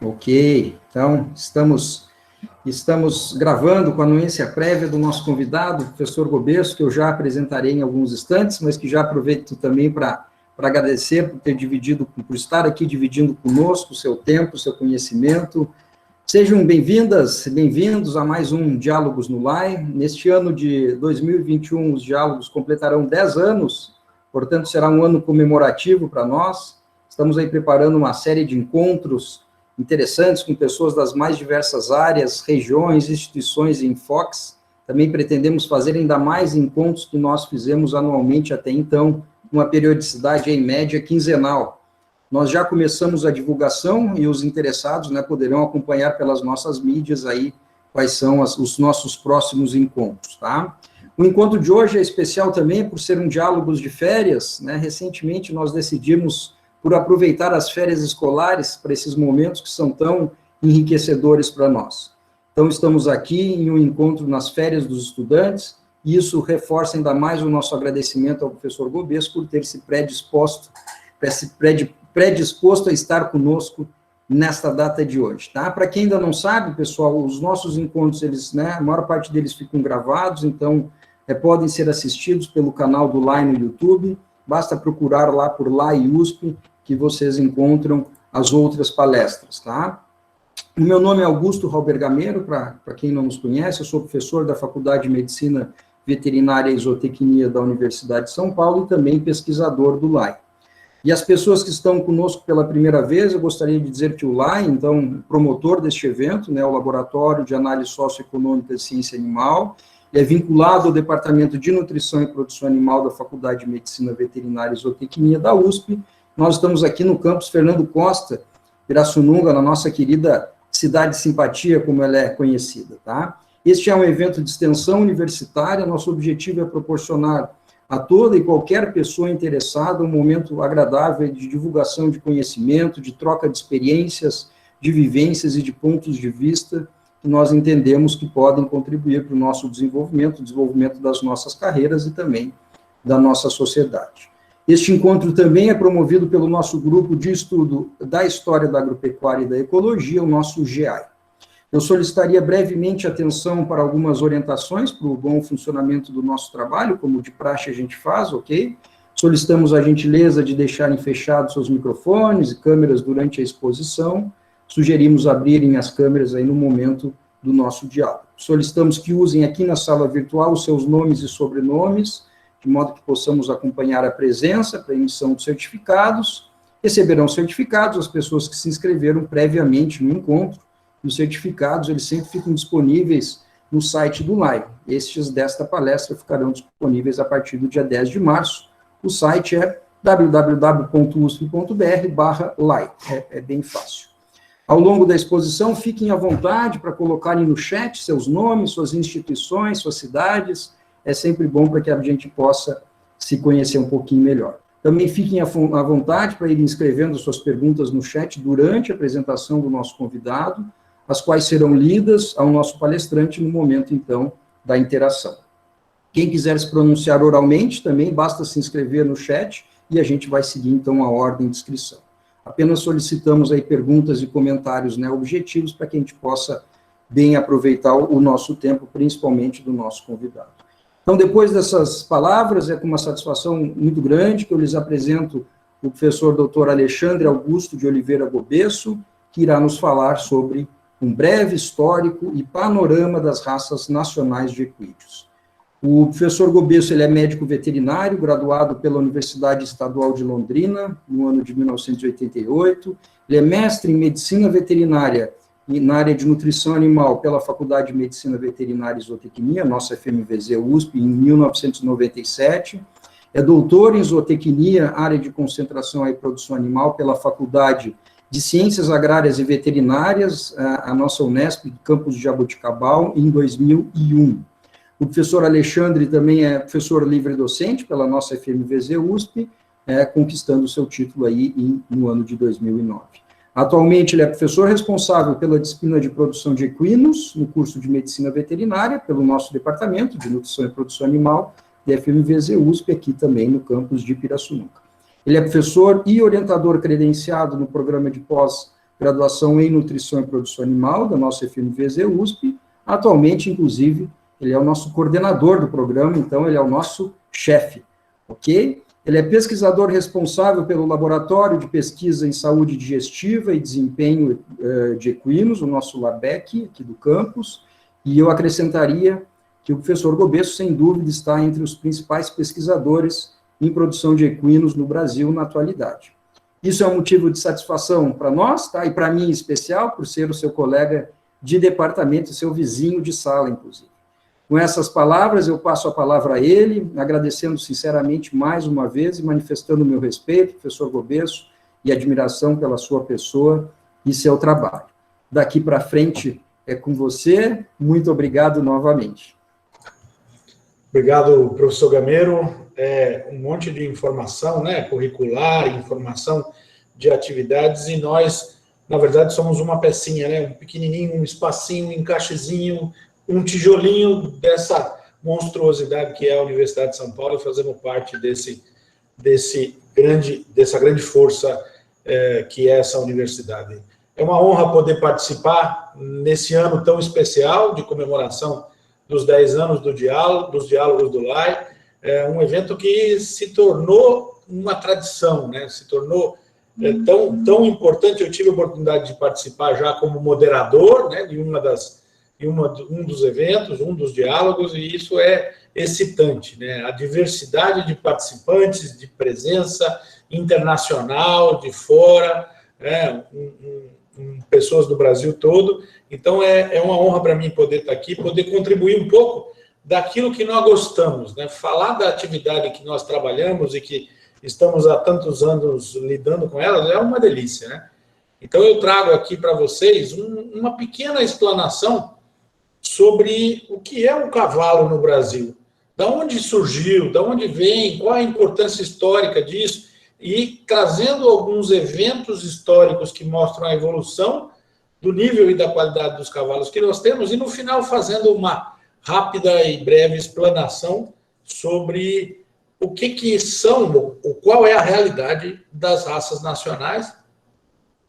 Ok, então estamos gravando com a anuência prévia do nosso convidado, o professor Gobesso, que eu já apresentarei em alguns instantes, mas que já aproveito também para agradecer por estar aqui dividindo conosco o seu tempo, o seu conhecimento. Sejam bem-vindas, bem-vindos a mais um Diálogos no LAI. Neste ano de 2021, os diálogos completarão 10 anos, portanto, será um ano comemorativo para nós. Estamos aí preparando uma série de encontros interessantes com pessoas das mais diversas áreas, regiões, instituições e enfoques. Também pretendemos fazer ainda mais encontros que nós fizemos anualmente até então, uma periodicidade em média quinzenal. Nós já começamos a divulgação e os interessados, poderão acompanhar pelas nossas mídias aí quais são os nossos próximos encontros, tá? O encontro de hoje é especial também por ser um diálogos de férias, Recentemente nós decidimos por aproveitar as férias escolares para esses momentos que são tão enriquecedores para nós. Então, estamos aqui em um encontro nas férias dos estudantes, e isso reforça ainda mais o nosso agradecimento ao professor Gobesso por ter se predisposto a estar conosco nesta data de hoje, tá? Para quem ainda não sabe, pessoal, os nossos encontros, a maior parte deles ficam gravados, então, podem ser assistidos pelo canal do LAI no YouTube, basta procurar lá por LAI USP, que vocês encontram as outras palestras, tá? O meu nome é Augusto Halbergameiro, para quem não nos conhece, eu sou professor da Faculdade de Medicina Veterinária e Zootecnia da Universidade de São Paulo e também pesquisador do LAI. E as pessoas que estão conosco pela primeira vez, eu gostaria de dizer que o LAI, então, promotor deste evento, o Laboratório de Análise Socioeconômica de Ciência Animal, é vinculado ao Departamento de Nutrição e Produção Animal da Faculdade de Medicina Veterinária e Zootecnia da USP. Nós estamos aqui no campus Fernando Costa, Pirassununga, na nossa querida Cidade Simpatia, como ela é conhecida, tá? Este é um evento de extensão universitária, nosso objetivo é proporcionar a toda e qualquer pessoa interessada um momento agradável de divulgação de conhecimento, de troca de experiências, de vivências e de pontos de vista que nós entendemos que podem contribuir para o nosso desenvolvimento das nossas carreiras e também da nossa sociedade. Este encontro também é promovido pelo nosso grupo de estudo da história da agropecuária e da ecologia, o nosso GEAI. Eu solicitaria brevemente atenção para algumas orientações para o bom funcionamento do nosso trabalho, como de praxe a gente faz, ok? Solicitamos a gentileza de deixarem fechados seus microfones e câmeras durante a exposição, sugerimos abrirem as câmeras aí no momento do nosso diálogo. Solicitamos que usem aqui na sala virtual os seus nomes e sobrenomes, de modo que possamos acompanhar a presença para a emissão de certificados. Receberão certificados as pessoas que se inscreveram previamente no encontro, e os certificados, eles sempre ficam disponíveis no site do LAI. Estes desta palestra ficarão disponíveis a partir do dia 10 de março. O site é www.usp.br/LAI. É bem fácil. Ao longo da exposição, fiquem à vontade para colocarem no chat seus nomes, suas instituições, suas cidades. É sempre bom para que a gente possa se conhecer um pouquinho melhor. Também fiquem à vontade para irem escrevendo suas perguntas no chat durante a apresentação do nosso convidado, as quais serão lidas ao nosso palestrante no momento, então, da interação. Quem quiser se pronunciar oralmente, também basta se inscrever no chat e a gente vai seguir, então, a ordem de inscrição. Apenas solicitamos aí perguntas e comentários, objetivos, para que a gente possa bem aproveitar o nosso tempo, principalmente do nosso convidado. Então, depois dessas palavras, é com uma satisfação muito grande que eu lhes apresento o professor Dr. Alexandre Augusto de Oliveira Gobesso, que irá nos falar sobre um breve histórico e panorama das raças nacionais de equídeos. O professor Gobesso, ele é médico veterinário, graduado pela Universidade Estadual de Londrina, no ano de 1988. Ele é mestre em medicina veterinária e na área de nutrição animal pela Faculdade de Medicina Veterinária e Zootecnia, nossa FMVZ USP, em 1997. É doutor em zootecnia, área de concentração e produção animal pela Faculdade de Ciências Agrárias e Veterinárias, a nossa Unesp, campus de Jaboticabal, em 2001. O professor Alexandre também é professor livre-docente pela nossa FMVZ USP, conquistando o seu título aí no ano de 2009. Atualmente, ele é professor responsável pela disciplina de produção de equinos, no curso de Medicina Veterinária, pelo nosso Departamento de Nutrição e Produção Animal, da FMVZ USP, aqui também no campus de Pirassununga. Ele é professor e orientador credenciado no programa de pós graduação em Nutrição e Produção Animal, da nossa FMVZ USP. Atualmente, inclusive, ele é o nosso coordenador do programa, então ele é o nosso chefe, ok? Ele é pesquisador responsável pelo Laboratório de Pesquisa em Saúde Digestiva e Desempenho de Equinos, o nosso LABEC, aqui do campus, e eu acrescentaria que o professor Gobesso, sem dúvida, está entre os principais pesquisadores em produção de equinos no Brasil na atualidade. Isso é um motivo de satisfação para nós, tá? E para mim em especial, por ser o seu colega de departamento, seu vizinho de sala, inclusive. Com essas palavras, eu passo a palavra a ele, agradecendo sinceramente mais uma vez e manifestando o meu respeito, professor Gobesso, e admiração pela sua pessoa e seu trabalho. Daqui para frente é com você, muito obrigado novamente. Obrigado, professor Gameiro. Um monte de informação, né, curricular, informação de atividades, e nós, na verdade, somos uma pecinha, né, um pequenininho, um espacinho, um encaixezinho, um tijolinho dessa monstruosidade que é a Universidade de São Paulo, e fazemos parte dessa grande força que é essa universidade. É uma honra poder participar nesse ano tão especial de comemoração dos 10 anos dos Diálogos do LAI, um evento que se tornou uma tradição, né? Se tornou tão importante. Eu tive a oportunidade de participar já como moderador, né, de um dos eventos, um dos diálogos, e isso é excitante, né? A diversidade de participantes, de presença internacional, de fora, né? Pessoas do Brasil todo. Então, é uma honra para mim poder estar aqui, poder contribuir um pouco daquilo que nós gostamos, né? Falar da atividade que nós trabalhamos e que estamos há tantos anos lidando com ela é uma delícia, né? Então, eu trago aqui para vocês uma pequena explanação sobre o que é o cavalo no Brasil. Da onde surgiu, da onde vem, qual a importância histórica disso, e trazendo alguns eventos históricos que mostram a evolução do nível e da qualidade dos cavalos que nós temos, e no final fazendo uma rápida e breve explanação sobre o que são, qual é a realidade das raças nacionais,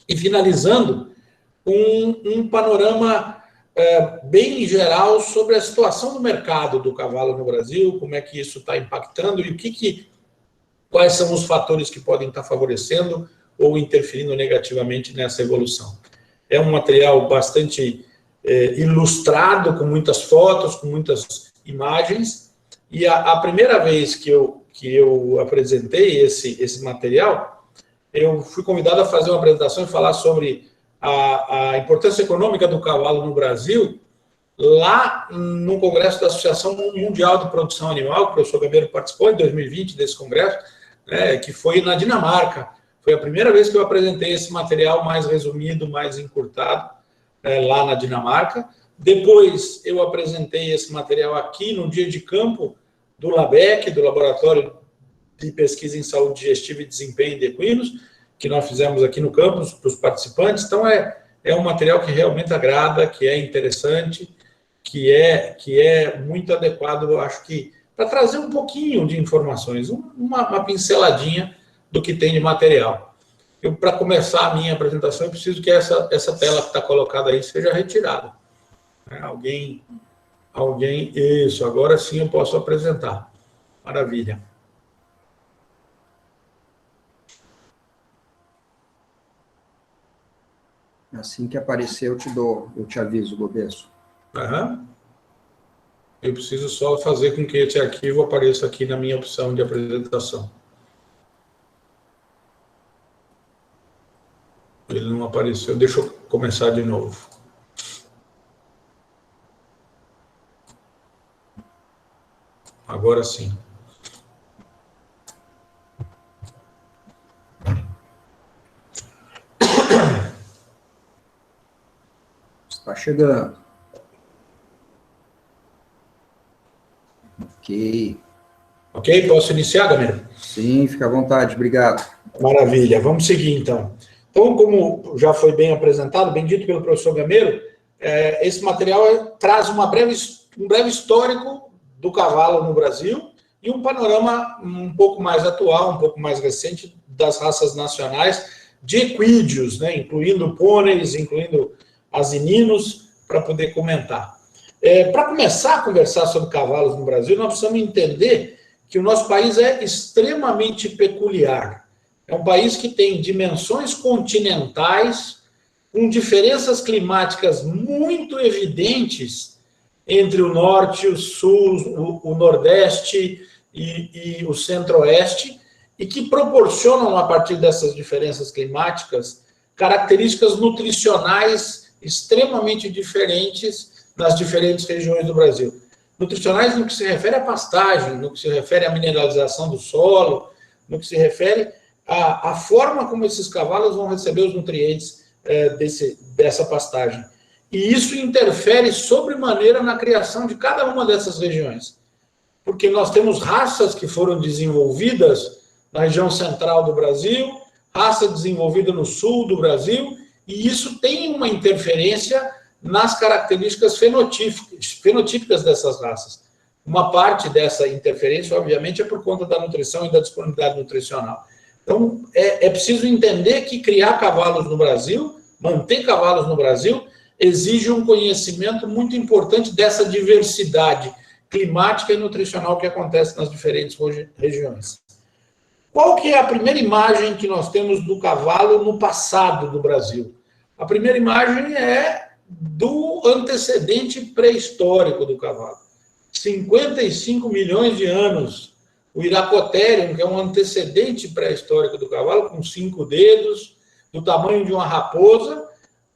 e finalizando um panorama bem geral sobre a situação do mercado do cavalo no Brasil, como é que isso está impactando e quais são os fatores que podem estar favorecendo ou interferindo negativamente nessa evolução. É um material bastante ilustrado, com muitas fotos, com muitas imagens, e a primeira vez que eu apresentei esse material, eu fui convidado a fazer uma apresentação e falar sobre a importância econômica do cavalo no Brasil, lá no Congresso da Associação Mundial de Produção Animal, que o professor Gameiro participou em 2020 desse congresso, né, que foi na Dinamarca. Foi a primeira vez que eu apresentei esse material mais resumido, mais encurtado, lá na Dinamarca. Depois eu apresentei esse material aqui no dia de campo do LABEC, do Laboratório de Pesquisa em Saúde Digestiva e Desempenho de Equinos, que nós fizemos aqui no campus para os participantes. Então, é um material que realmente agrada, que é interessante, que é muito adequado, eu acho que, para trazer um pouquinho de informações, uma pinceladinha do que tem de material. Para começar a minha apresentação, eu preciso que essa tela que está colocada aí seja retirada. Alguém, isso, agora sim eu posso apresentar. Maravilha. Assim que aparecer, eu te aviso, Gobesso. Uhum. Eu preciso só fazer com que esse arquivo apareça aqui na minha opção de apresentação. Ele não apareceu. Deixa eu começar de novo. Agora sim. Está chegando. Ok. Ok? Posso iniciar, Gameiro? Sim, fica à vontade. Obrigado. Maravilha. Vamos seguir, então. Então, como já foi bem apresentado, bem dito pelo professor Gameiro, esse material traz um breve histórico do cavalo no Brasil e um panorama um pouco mais atual, um pouco mais recente das raças nacionais, de equídeos, né, incluindo pôneis, incluindo asininos, para poder comentar. Para começar a conversar sobre cavalos no Brasil, nós precisamos entender que o nosso país é extremamente peculiar. É um país que tem dimensões continentais, com diferenças climáticas muito evidentes entre o norte, o sul, o nordeste e o centro-oeste, e que proporcionam, a partir dessas diferenças climáticas, características nutricionais extremamente diferentes nas diferentes regiões do Brasil. Nutricionais no que se refere à pastagem, no que se refere à mineralização do solo, no que se refere à forma como esses cavalos vão receber os nutrientes dessa pastagem. E isso interfere sobremaneira na criação de cada uma dessas regiões. Porque nós temos raças que foram desenvolvidas na região central do Brasil, raça desenvolvida no sul do Brasil, e isso tem uma interferência nas características fenotípicas dessas raças. Uma parte dessa interferência, obviamente, é por conta da nutrição e da disponibilidade nutricional. Então, é preciso entender que criar cavalos no Brasil, manter cavalos no Brasil, exige um conhecimento muito importante dessa diversidade climática e nutricional que acontece nas diferentes regiões. Qual que é a primeira imagem que nós temos do cavalo no passado do Brasil? A primeira imagem é do antecedente pré-histórico do cavalo. 55 milhões de anos. O Iracotherium, que é um antecedente pré-histórico do cavalo, com 5 dedos, do tamanho de uma raposa,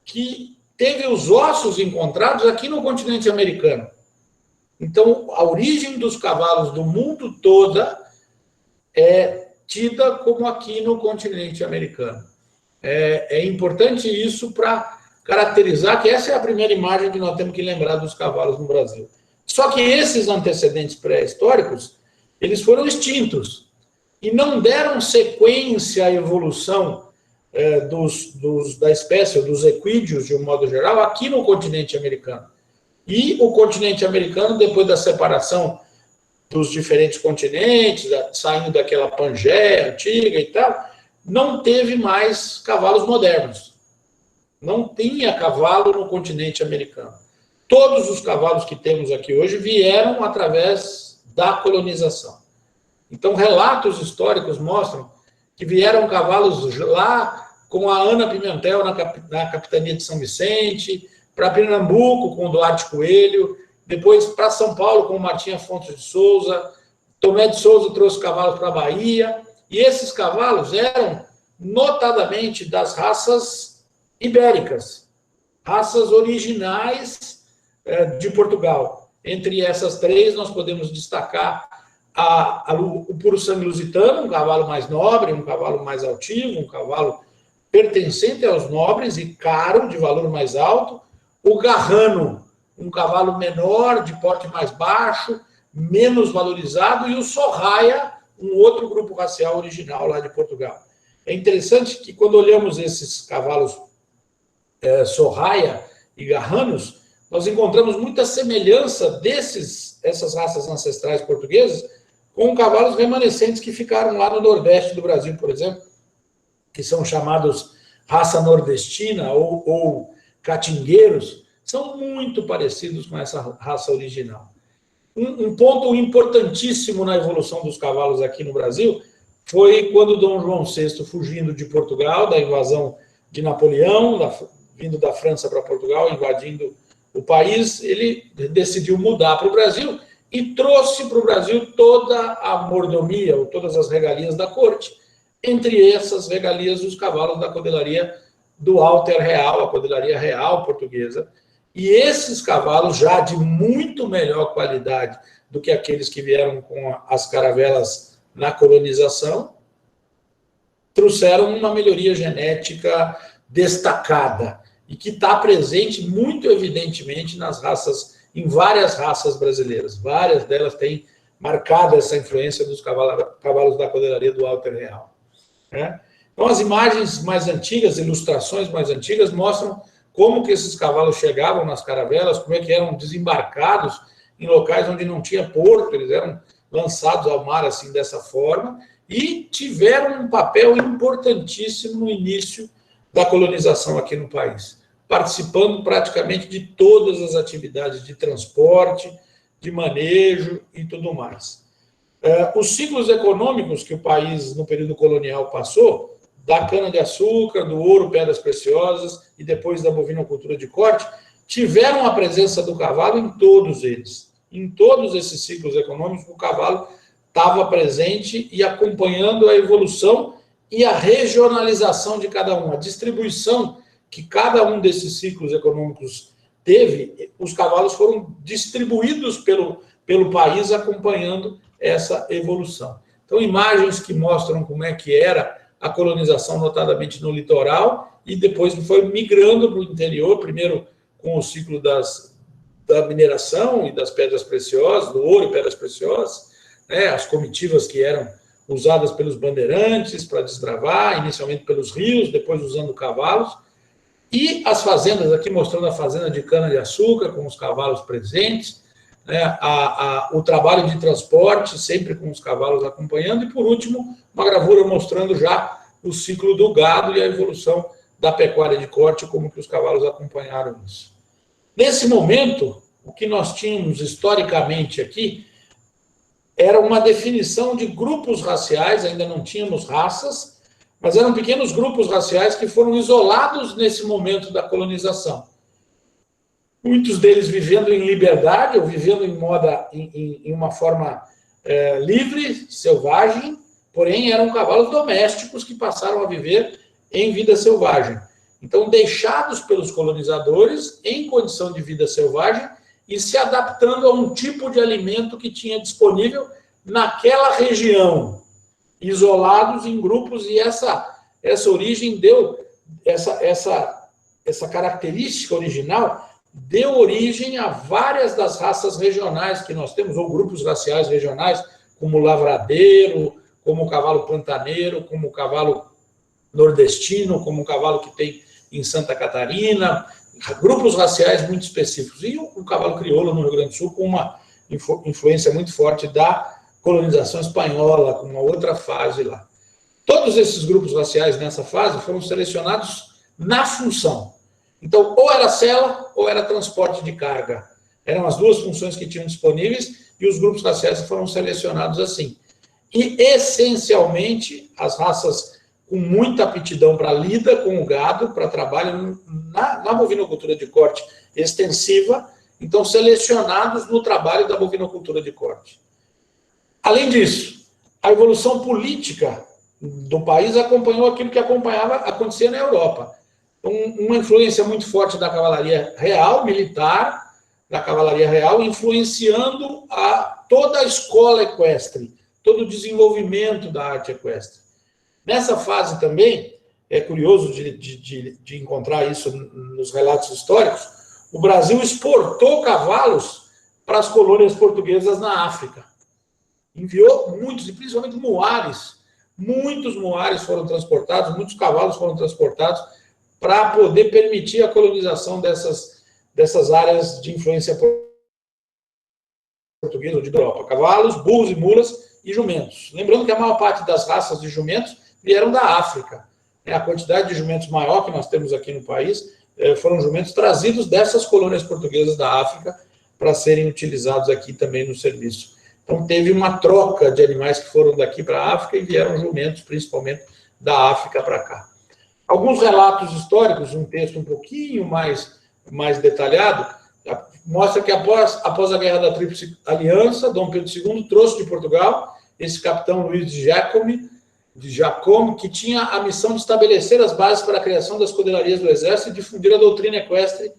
que teve os ossos encontrados aqui no continente americano. Então, a origem dos cavalos do mundo toda é tida como aqui no continente americano. É importante isso para caracterizar que essa é a primeira imagem que nós temos que lembrar dos cavalos no Brasil. Só que esses antecedentes pré-históricos, eles foram extintos e não deram sequência à evolução da espécie, dos equídeos, de um modo geral, aqui no continente americano. E o continente americano, depois da separação dos diferentes continentes, saindo daquela Pangeia antiga e tal, não teve mais cavalos modernos. Não tinha cavalo no continente americano. Todos os cavalos que temos aqui hoje vieram através da colonização. Então, relatos históricos mostram que vieram cavalos lá com a Ana Pimentel na capitania de São Vicente, para Pernambuco com o Duarte Coelho, depois para São Paulo com o Martim Afonso de Souza, Tomé de Souza trouxe cavalos para a Bahia, e esses cavalos eram notadamente das raças ibéricas, raças originais de Portugal. Entre essas três, nós podemos destacar o puro sangue lusitano, um cavalo mais nobre, um cavalo mais altivo, um cavalo pertencente aos nobres e caro, de valor mais alto, o garrano, um cavalo menor, de porte mais baixo, menos valorizado, e o sorraia, um outro grupo racial original lá de Portugal. É interessante que quando olhamos esses cavalos sorraia e garranos, nós encontramos muita semelhança dessas raças ancestrais portuguesas com cavalos remanescentes que ficaram lá no Nordeste do Brasil, por exemplo, que são chamados raça nordestina ou catingueiros, são muito parecidos com essa raça original. Um ponto importantíssimo na evolução dos cavalos aqui no Brasil foi quando Dom João VI, fugindo de Portugal, da invasão de Napoleão, vindo da França para Portugal, invadindo o país, ele decidiu mudar para o Brasil e trouxe para o Brasil toda a mordomia, ou todas as regalias da corte, entre essas regalias os cavalos da codelaria do Alter Real, a codelaria real portuguesa. E esses cavalos, já de muito melhor qualidade do que aqueles que vieram com as caravelas na colonização, trouxeram uma melhoria genética destacada e que está presente muito evidentemente nas raças, em várias raças brasileiras. Várias delas têm marcado essa influência dos cavalos da codelaria do Alter Real. Então, as imagens mais antigas, ilustrações mais antigas, mostram como que esses cavalos chegavam nas caravelas, como é que eram desembarcados em locais onde não tinha porto, eles eram lançados ao mar assim dessa forma, e tiveram um papel importantíssimo no início da colonização aqui no país, participando praticamente de todas as atividades de transporte, de manejo e tudo mais. Os ciclos econômicos que o país, no período colonial, passou, da cana-de-açúcar, do ouro, pedras preciosas e depois da bovinocultura de corte, tiveram a presença do cavalo em todos eles. Em todos esses ciclos econômicos, o cavalo estava presente e acompanhando a evolução e a regionalização de cada um, a distribuição que cada um desses ciclos econômicos teve, os cavalos foram distribuídos pelo país acompanhando essa evolução. Então, imagens que mostram como é que era a colonização, notadamente no litoral, e depois foi migrando para o interior, primeiro com o ciclo da mineração e das pedras preciosas, do ouro e pedras preciosas, né, as comitivas que eram usadas pelos bandeirantes para desbravar, inicialmente pelos rios, depois usando cavalos, e as fazendas, aqui mostrando a fazenda de cana-de-açúcar, com os cavalos presentes, né, o trabalho de transporte, sempre com os cavalos acompanhando, e, por último, uma gravura mostrando já o ciclo do gado e a evolução da pecuária de corte, como que os cavalos acompanharam isso. Nesse momento, o que nós tínhamos historicamente aqui era uma definição de grupos raciais, ainda não tínhamos raças, mas eram pequenos grupos raciais que foram isolados nesse momento da colonização. Muitos deles vivendo em liberdade, ou vivendo em uma forma livre, selvagem, porém eram cavalos domésticos que passaram a viver em vida selvagem. Então, deixados pelos colonizadores em condição de vida selvagem e se adaptando a um tipo de alimento que tinha disponível naquela região, isolados em grupos, e essa origem deu, essa característica original deu origem a várias das raças regionais que nós temos, ou grupos raciais regionais, como o lavradeiro, como o cavalo pantaneiro, como o cavalo nordestino, como o cavalo que tem em Santa Catarina, grupos raciais muito específicos. E o cavalo crioulo no Rio Grande do Sul, com uma influência muito forte da colonização espanhola, com uma outra fase lá. Todos esses grupos raciais nessa fase foram selecionados na função. Então, ou era sela, ou era transporte de carga. Eram as duas funções que tinham disponíveis, e os grupos raciais foram selecionados assim. E, essencialmente, as raças com muita aptidão para lida com o gado, para trabalho na bovinocultura de corte extensiva, então selecionados no trabalho da bovinocultura de corte. Além disso, a evolução política do país acompanhou aquilo que acontecia na Europa. Então, uma influência muito forte da cavalaria real, militar, da cavalaria real, influenciando toda a escola equestre, todo o desenvolvimento da arte equestre. Nessa fase também, é curioso de encontrar isso nos relatos históricos, o Brasil exportou cavalos para as colônias portuguesas na África. Enviou muitos, e principalmente muares. Muitos muares foram transportados, muitos cavalos foram transportados para poder permitir a colonização dessas áreas de influência portuguesa ou de Europa. Cavalos, burros e mulas e jumentos. Lembrando que a maior parte das raças de jumentos vieram da África. A quantidade de jumentos maior que nós temos aqui no país foram jumentos trazidos dessas colônias portuguesas da África para serem utilizados aqui também no serviço. Então, teve uma troca de animais que foram daqui para a África e vieram jumentos, principalmente, da África para cá. Alguns relatos históricos, um texto um pouquinho mais detalhado, mostra que após a Guerra da Tríplice Aliança, Dom Pedro II trouxe de Portugal esse capitão Luís de Jacome, que tinha a missão de estabelecer as bases para a criação das esquadrias do Exército e difundir a doutrina equestre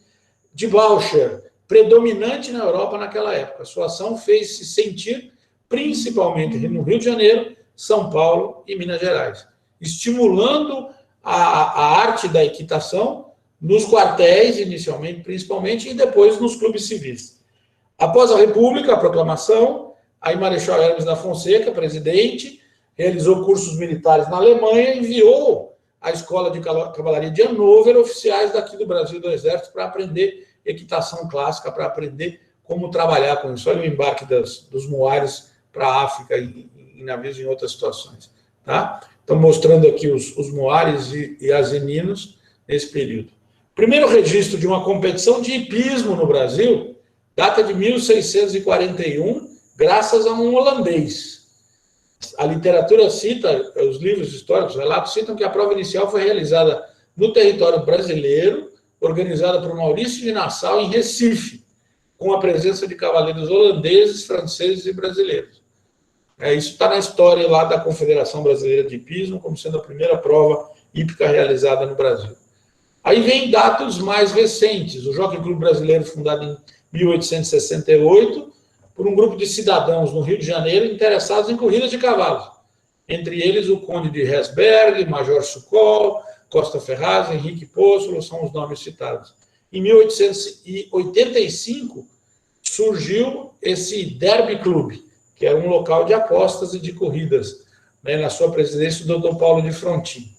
de Blücher, predominante na Europa naquela época. Sua ação fez-se sentir principalmente no Rio de Janeiro, São Paulo e Minas Gerais, estimulando a arte da equitação nos quartéis, inicialmente, principalmente, e depois nos clubes civis. Após a República, a proclamação, aí Marechal Hermes da Fonseca, presidente, realizou cursos militares na Alemanha e enviou à Escola de Cavalaria de Hannover oficiais daqui do Brasil do Exército para aprender equitação clássica, para aprender como trabalhar com isso. Olha o embarque dos muares para a África em navios em outras situações. tá? Então, mostrando aqui os moares e asininos nesse período. O primeiro registro de uma competição de hipismo no Brasil data de 1641, graças a um holandês. A literatura cita, os livros históricos, os relatos citam que a prova inicial foi realizada no território brasileiro, organizada por Maurício de Nassau, em Recife, com a presença de cavaleiros holandeses, franceses e brasileiros. Isso está na história lá da Confederação Brasileira de Hipismo, como sendo a primeira prova hípica realizada no Brasil. Aí vem dados mais recentes. O Jockey Clube Brasileiro, fundado em 1868, por um grupo de cidadãos no Rio de Janeiro interessados em corridas de cavalos. Entre eles, o Conde de Hesberg, Major Sucol, Costa Ferraz, Henrique Pôssolo, são os nomes citados. Em 1885, surgiu esse Derby Clube, que era um local de apostas e de corridas, né, na sua presidência, o Dr. Paulo de Frontin.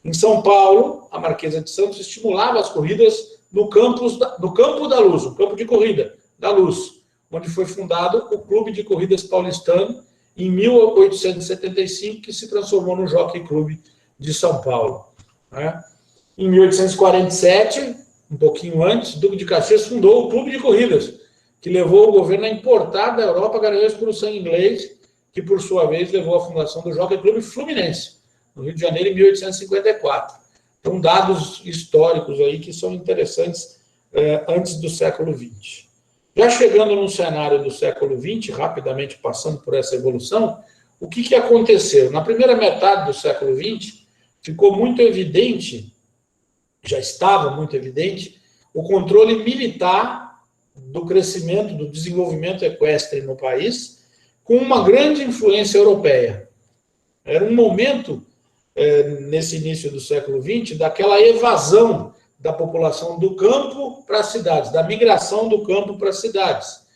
Em São Paulo, a Marquesa de Santos estimulava as corridas no Campo da Luz, o campo de corrida da Luz, onde foi fundado o Clube de Corridas Paulistano, em 1875, que se transformou no Jockey Clube de São Paulo. Né? Em 1847, um pouquinho antes, Duque de Caxias fundou o Clube de Corridas, que levou o governo a importar da Europa garanhões por sangue inglês, que, por sua vez, levou à fundação do Jockey Clube Fluminense, no Rio de Janeiro, em 1854. Então, dados históricos aí que são interessantes antes do século XX. Já chegando no cenário do século XX, rapidamente passando por essa evolução, o que aconteceu? Na primeira metade do século XX, ficou muito evidente, já estava muito evidente, o controle militar do crescimento, do desenvolvimento equestre no país, com uma grande influência europeia. Era um momento, nesse início do século XX, daquela evasão da população do campo para as cidades, da migração do campo para as cidades.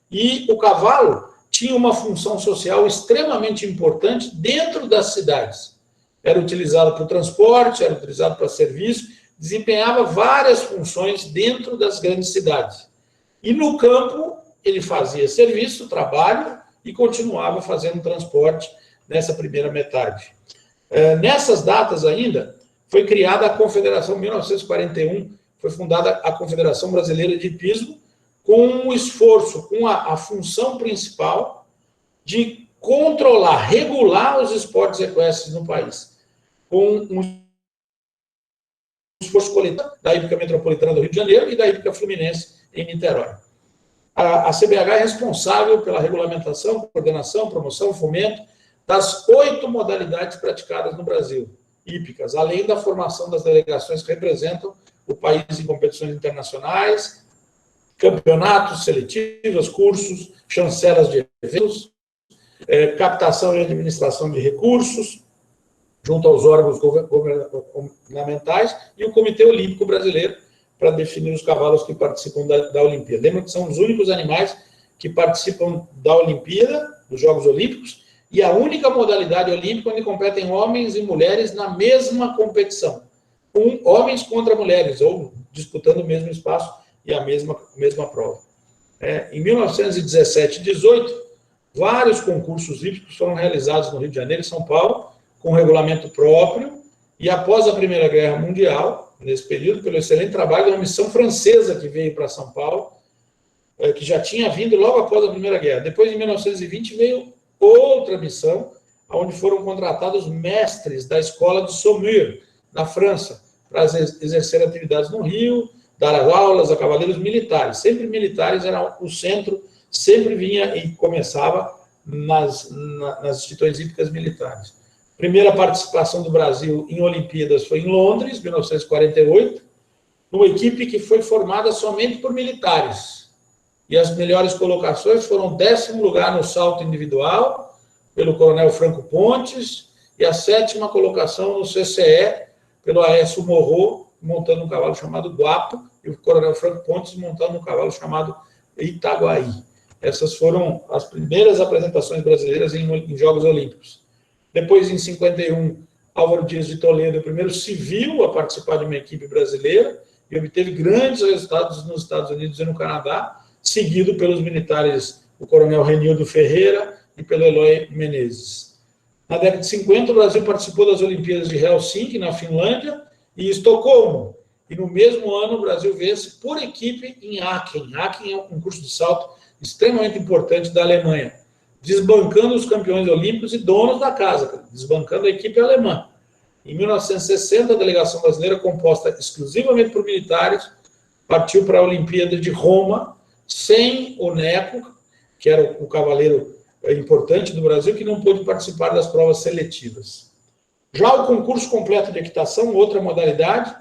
E o cavalo tinha uma função social extremamente importante dentro das cidades. Era utilizado para o transporte, era utilizado para serviço, desempenhava várias funções dentro das grandes cidades. E no campo, ele fazia serviço, trabalho e continuava fazendo transporte nessa primeira metade. Nessas datas ainda, foi criada a Confederação, em 1941, foi fundada a Confederação Brasileira de Hipismo, com um esforço, com a função principal de controlar, regular os esportes equestres no país, com um esforço coletivo da Hípica Metropolitana do Rio de Janeiro e da Hípica Fluminense em Niterói. A CBH é responsável pela regulamentação, coordenação, promoção, fomento das 8 modalidades praticadas no Brasil, hípicas, além da formação das delegações que representam o país em competições internacionais, campeonatos seletivos, cursos, chancelas de eventos, captação e administração de recursos, junto aos órgãos governamentais, e o Comitê Olímpico Brasileiro, para definir os cavalos que participam da Olimpíada. Lembra que são os únicos animais que participam da Olimpíada, dos Jogos Olímpicos, e a única modalidade olímpica onde competem homens e mulheres na mesma competição. Homens contra mulheres, ou disputando o mesmo espaço e a mesma prova. Em 1917 e 18, vários concursos hípicos foram realizados no Rio de Janeiro e São Paulo, com regulamento próprio, e após a Primeira Guerra Mundial, nesse período, pelo excelente trabalho de uma missão francesa que veio para São Paulo, que já tinha vindo logo após a Primeira Guerra. Depois, em 1920, veio outra missão, onde foram contratados mestres da escola de Saumur, na França, para exercer atividades no Rio, dar as aulas a cavaleiros militares. Sempre militares era o centro, sempre vinha e começava nas instituições hípicas militares. Primeira participação do Brasil em Olimpíadas foi em Londres, 1948, numa equipe que foi formada somente por militares. E as melhores colocações foram 10º lugar no salto individual, pelo coronel Franco Pontes, e a 7ª colocação no CCE, pelo Aécio Morro, montando um cavalo chamado Guapo, e o coronel Franco Pontes montando um cavalo chamado Itaguaí. Essas foram as primeiras apresentações brasileiras em Jogos Olímpicos. Depois, em 51, Álvaro Dias de Toledo, o primeiro civil a participar de uma equipe brasileira, e obteve grandes resultados nos Estados Unidos e no Canadá, seguido pelos militares, o coronel Renildo Ferreira e pelo Eloy Menezes. Na década de 50, o Brasil participou das Olimpíadas de Helsinki, na Finlândia, e Estocolmo. E no mesmo ano, o Brasil vence por equipe em Aachen. Aachen é um concurso de salto extremamente importante da Alemanha, desbancando os campeões olímpicos e donos da casa, desbancando a equipe alemã. Em 1960, a delegação brasileira, composta exclusivamente por militares, partiu para a Olimpíada de Roma, sem o Neco, que era o cavaleiro importante do Brasil, que não pôde participar das provas seletivas. Já o concurso completo de equitação, outra modalidade,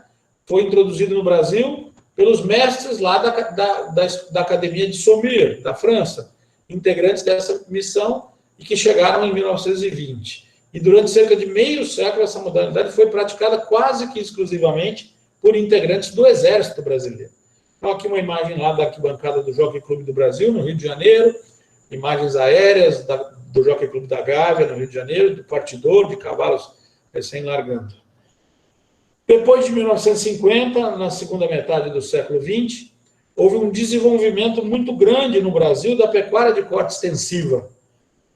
foi introduzido no Brasil pelos mestres lá da Academia de Saumur, da França, integrantes dessa missão, e que chegaram em 1920. E durante cerca de meio século, essa modalidade foi praticada quase que exclusivamente por integrantes do Exército Brasileiro. Então, aqui uma imagem lá da arquibancada do Jockey Clube do Brasil, no Rio de Janeiro, imagens aéreas do Jockey Clube da Gávea, no Rio de Janeiro, do partidor de cavalos recém-largando. Depois de 1950, na segunda metade do século XX, houve um desenvolvimento muito grande no Brasil da pecuária de corte extensiva.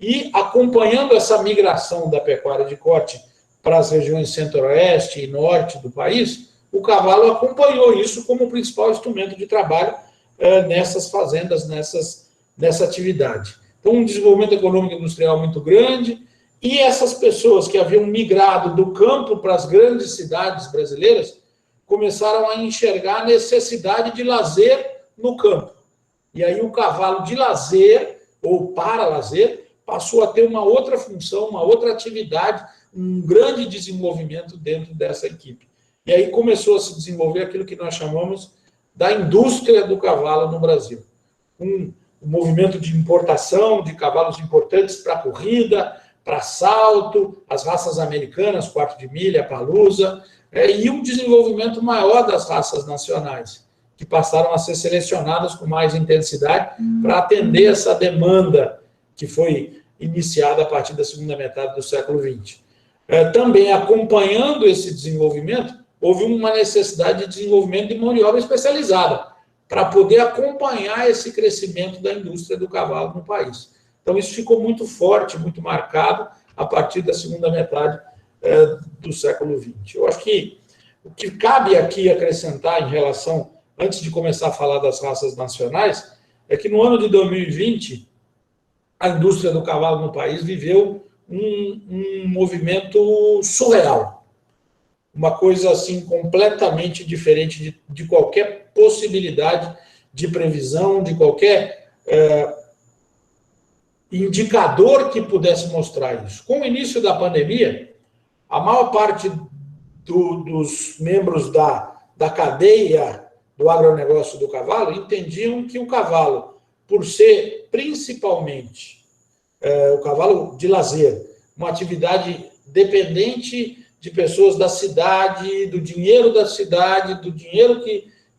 E, acompanhando essa migração da pecuária de corte para as regiões centro-oeste e norte do país, o cavalo acompanhou isso como principal instrumento de trabalho nessas fazendas, nessa atividade. Então, um desenvolvimento econômico e industrial muito grande, e essas pessoas que haviam migrado do campo para as grandes cidades brasileiras começaram a enxergar a necessidade de lazer no campo. E aí o cavalo de lazer, ou para lazer, passou a ter uma outra função, uma outra atividade, um grande desenvolvimento dentro dessa equipe. E aí começou a se desenvolver aquilo que nós chamamos da indústria do cavalo no Brasil. Um movimento de importação de cavalos importantes para corrida, para salto, as raças americanas, quarto de milha, palusa, e um desenvolvimento maior das raças nacionais, que passaram a ser selecionadas com mais intensidade para atender essa demanda que foi iniciada a partir da segunda metade do século XX. Também acompanhando esse desenvolvimento, houve uma necessidade de desenvolvimento de mão de obra especializada, para poder acompanhar esse crescimento da indústria do cavalo no país. Então, isso ficou muito forte, muito marcado, a partir da segunda metade do século XX. Eu acho que o que cabe aqui acrescentar em relação, antes de começar a falar das raças nacionais, é que no ano de 2020, a indústria do cavalo no país viveu um movimento surreal. Uma coisa assim completamente diferente de qualquer possibilidade de previsão, de qualquer indicador que pudesse mostrar isso. Com o início da pandemia, a maior parte dos membros da cadeia do agronegócio do cavalo entendiam que o cavalo, por ser principalmente o cavalo de lazer, uma atividade dependente de pessoas da cidade, do dinheiro da cidade, do dinheiro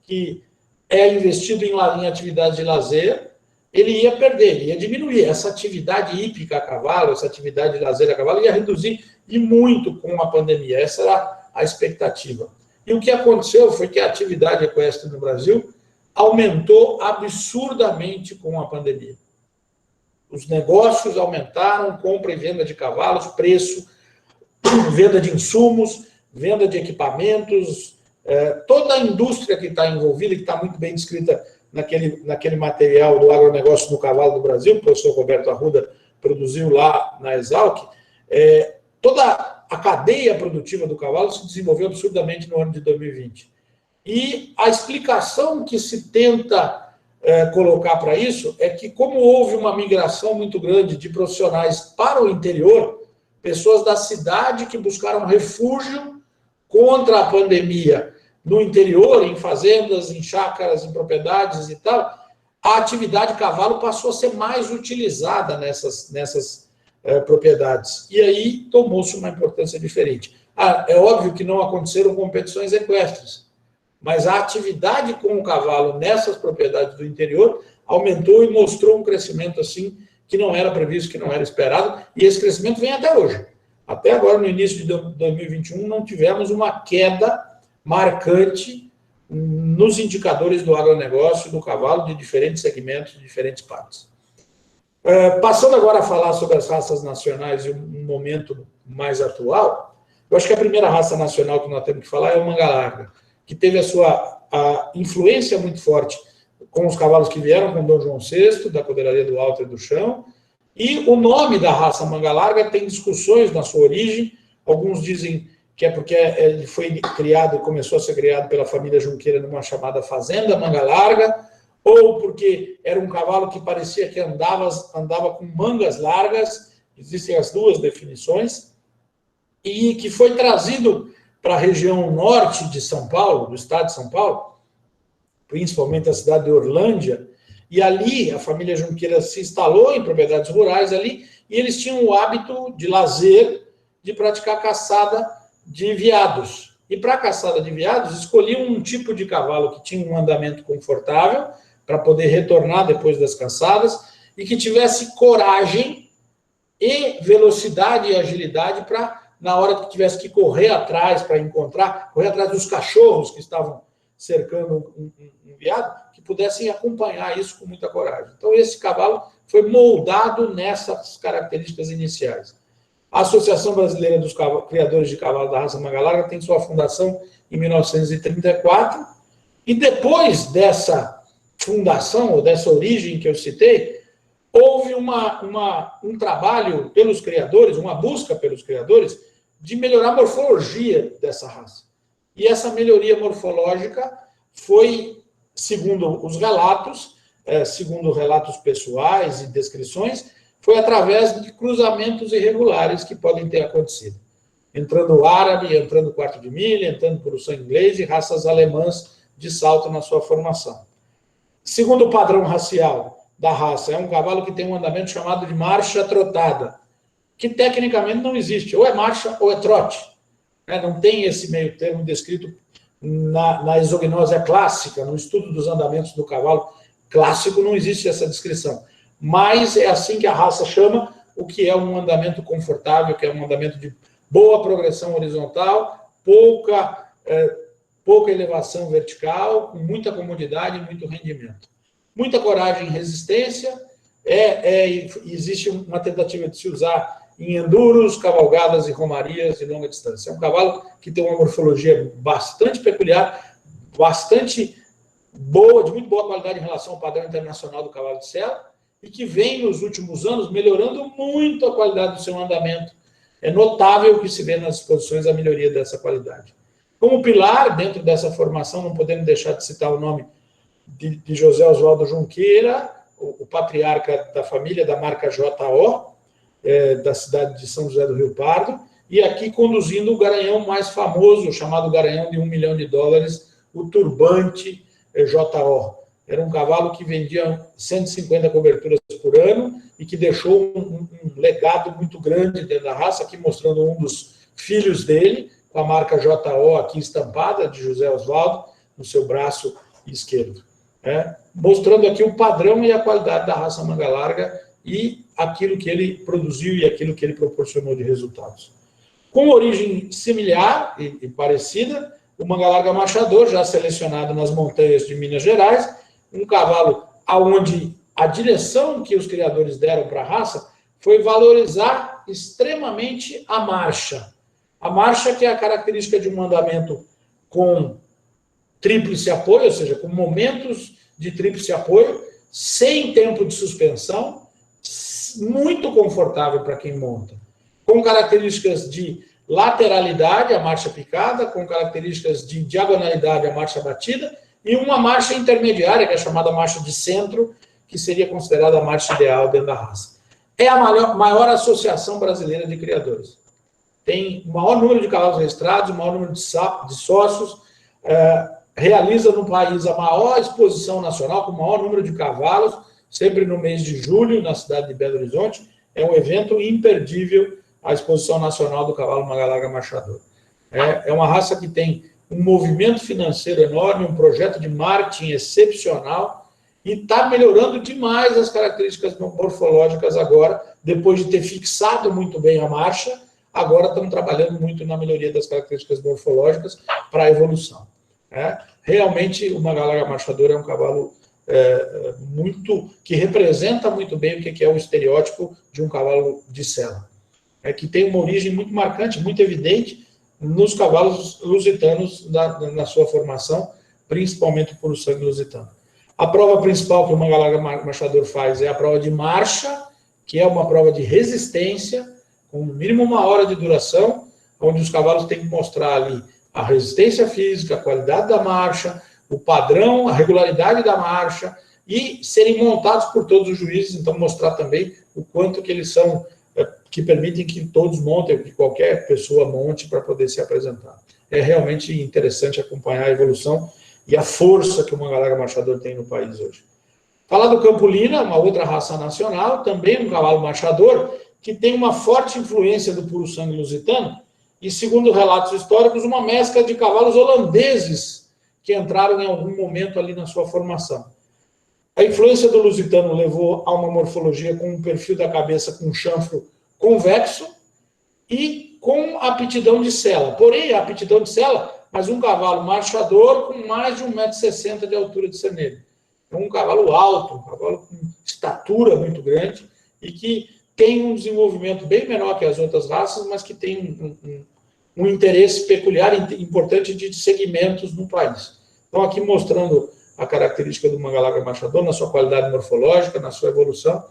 que é investido em atividades de lazer, ele ia perder, ele ia diminuir. Essa atividade hípica a cavalo, essa atividade de lazer a cavalo, ia reduzir e muito com a pandemia. Essa era a expectativa. E o que aconteceu foi que a atividade equestre no Brasil aumentou absurdamente com a pandemia. Os negócios aumentaram, compra e venda de cavalos, preço, venda de insumos, venda de equipamentos, toda a indústria que está envolvida, que está muito bem descrita naquele material do agronegócio do cavalo do Brasil, que o professor Roberto Arruda produziu lá na Exalc, toda a cadeia produtiva do cavalo se desenvolveu absurdamente no ano de 2020. E a explicação que se tenta colocar para isso é que, como houve uma migração muito grande de profissionais para o interior, pessoas da cidade que buscaram refúgio contra a pandemia no interior, em fazendas, em chácaras, em propriedades e tal, a atividade cavalo passou a ser mais utilizada nessas propriedades. E aí tomou-se uma importância diferente. É óbvio que não aconteceram competições equestres, mas a atividade com o cavalo nessas propriedades do interior aumentou e mostrou um crescimento assim que não era previsto, que não era esperado, e esse crescimento vem até hoje. Até agora, no início de 2021, não tivemos uma queda marcante nos indicadores do agronegócio do cavalo de diferentes segmentos, de diferentes partes. Passando agora a falar sobre as raças nacionais e um momento mais atual, eu acho que a primeira raça nacional que nós temos que falar é o manga larga, que teve a influência muito forte com os cavalos que vieram com Dom João VI, da Cordelaria do Alto e do Chão, e o nome da raça manga larga tem discussões na sua origem. Alguns dizem que é porque ele foi criado, começou a ser criado pela família Junqueira numa chamada Fazenda Manga Larga, ou porque era um cavalo que parecia que andava com mangas largas. Existem as duas definições, e que foi trazido para a região norte de São Paulo, do estado de São Paulo, principalmente a cidade de Orlândia, e ali a família Junqueira se instalou em propriedades rurais ali, e eles tinham o hábito de lazer de praticar caçada de veados. E para a caçada de veados, escolhiam um tipo de cavalo que tinha um andamento confortável, para poder retornar depois das caçadas, e que tivesse coragem e velocidade e agilidade para, na hora que tivesse que correr atrás para encontrar, correr atrás dos cachorros que estavam cercando um veado, que pudessem acompanhar isso com muita coragem. Então, esse cavalo foi moldado nessas características iniciais. A Associação Brasileira dos Criadores de Cavalos da Raça Manga Larga tem sua fundação em 1934, e depois dessa fundação, ou dessa origem que eu citei, houve um trabalho pelos criadores, uma busca pelos criadores, de melhorar a morfologia dessa raça. E essa melhoria morfológica foi, segundo os relatos, segundo relatos pessoais e descrições, foi através de cruzamentos irregulares que podem ter acontecido. Entrando árabe, entrando quarto de milha, entrando por sangue inglês e raças alemãs de salto na sua formação. Segundo o padrão racial da raça, é um cavalo que tem um andamento chamado de marcha trotada, que tecnicamente não existe, ou é marcha ou é trote. Não tem esse meio termo descrito na exognose clássica, no estudo dos andamentos do cavalo clássico, não existe essa descrição. Mas é assim que a raça chama o que é um andamento confortável, que é um andamento de boa progressão horizontal, pouca elevação vertical, com muita comodidade e muito rendimento. Muita coragem e resistência. Existe uma tentativa de se usar em enduros, cavalgadas e romarias de longa distância. É um cavalo que tem uma morfologia bastante peculiar, bastante boa, de muito boa qualidade em relação ao padrão internacional do cavalo de sela, e que vem, nos últimos anos, melhorando muito a qualidade do seu andamento. É notável que se vê nas exposições a melhoria dessa qualidade. Como pilar, dentro dessa formação, não podemos deixar de citar o nome de José Oswaldo Junqueira, o patriarca da família da marca JO, da cidade de São José do Rio Pardo, e aqui conduzindo o garanhão mais famoso, chamado garanhão de $1 milhão, o Turbante JO. Era um cavalo que vendia 150 coberturas por ano e que deixou um legado muito grande dentro da raça, aqui mostrando um dos filhos dele, com a marca JO aqui estampada, de José Oswaldo, no seu braço esquerdo. Mostrando aqui o padrão e a qualidade da raça manga larga e aquilo que ele produziu e aquilo que ele proporcionou de resultados. Com origem similar e parecida, o manga larga machador, já selecionado nas montanhas de Minas Gerais, um cavalo onde a direção que os criadores deram para a raça foi valorizar extremamente a marcha. A marcha, que é a característica de um andamento com tríplice apoio, ou seja, com momentos de tríplice apoio, sem tempo de suspensão, muito confortável para quem monta, com características de lateralidade, a marcha picada, com características de diagonalidade, a marcha batida, e uma marcha intermediária, que é chamada marcha de centro, que seria considerada a marcha ideal dentro da raça. É a maior associação brasileira de criadores. Tem o maior número de cavalos registrados, o maior número de sócios, realiza no país a maior exposição nacional, com o maior número de cavalos, sempre no mês de julho, na cidade de Belo Horizonte. É um evento imperdível, a Exposição Nacional do Cavalo Manga Larga Machador. É uma raça que tem um movimento financeiro enorme, um projeto de marketing excepcional, e está melhorando demais as características morfológicas agora, depois de ter fixado muito bem a marcha, agora estão trabalhando muito na melhoria das características morfológicas para a evolução. Realmente, o Manga Larga Machador é um cavalo que representa muito bem o que é o estereótipo de um cavalo de sela. Que tem uma origem muito marcante, muito evidente nos cavalos lusitanos na sua formação, principalmente o puro sangue lusitano. A prova principal que o manga larga marchador faz é a prova de marcha, que é uma prova de resistência, com no mínimo 1 hora de duração, onde os cavalos têm que mostrar ali a resistência física, a qualidade da marcha, o padrão, a regularidade da marcha, e serem montados por todos os juízes, então mostrar também o quanto que eles são, que permitem que todos montem, que qualquer pessoa monte para poder se apresentar. É realmente interessante acompanhar a evolução e a força que o manga larga marchador tem no país hoje. Falar do Campolina, uma outra raça nacional, também um cavalo marchador, que tem uma forte influência do puro sangue lusitano, e segundo relatos históricos, uma mescla de cavalos holandeses que entraram em algum momento ali na sua formação. A influência do lusitano levou a uma morfologia com um perfil da cabeça com chanfro convexo e com aptidão de sela. Porém, a aptidão de sela, mas um cavalo marchador com mais de 1,60 m de altura de cernelho. É um cavalo alto, um cavalo com estatura muito grande e que tem um desenvolvimento bem menor que as outras raças, mas que tem um interesse peculiar e importante de segmentos no país. Então, aqui mostrando a característica do manga larga marchador, na sua qualidade morfológica, na sua evolução.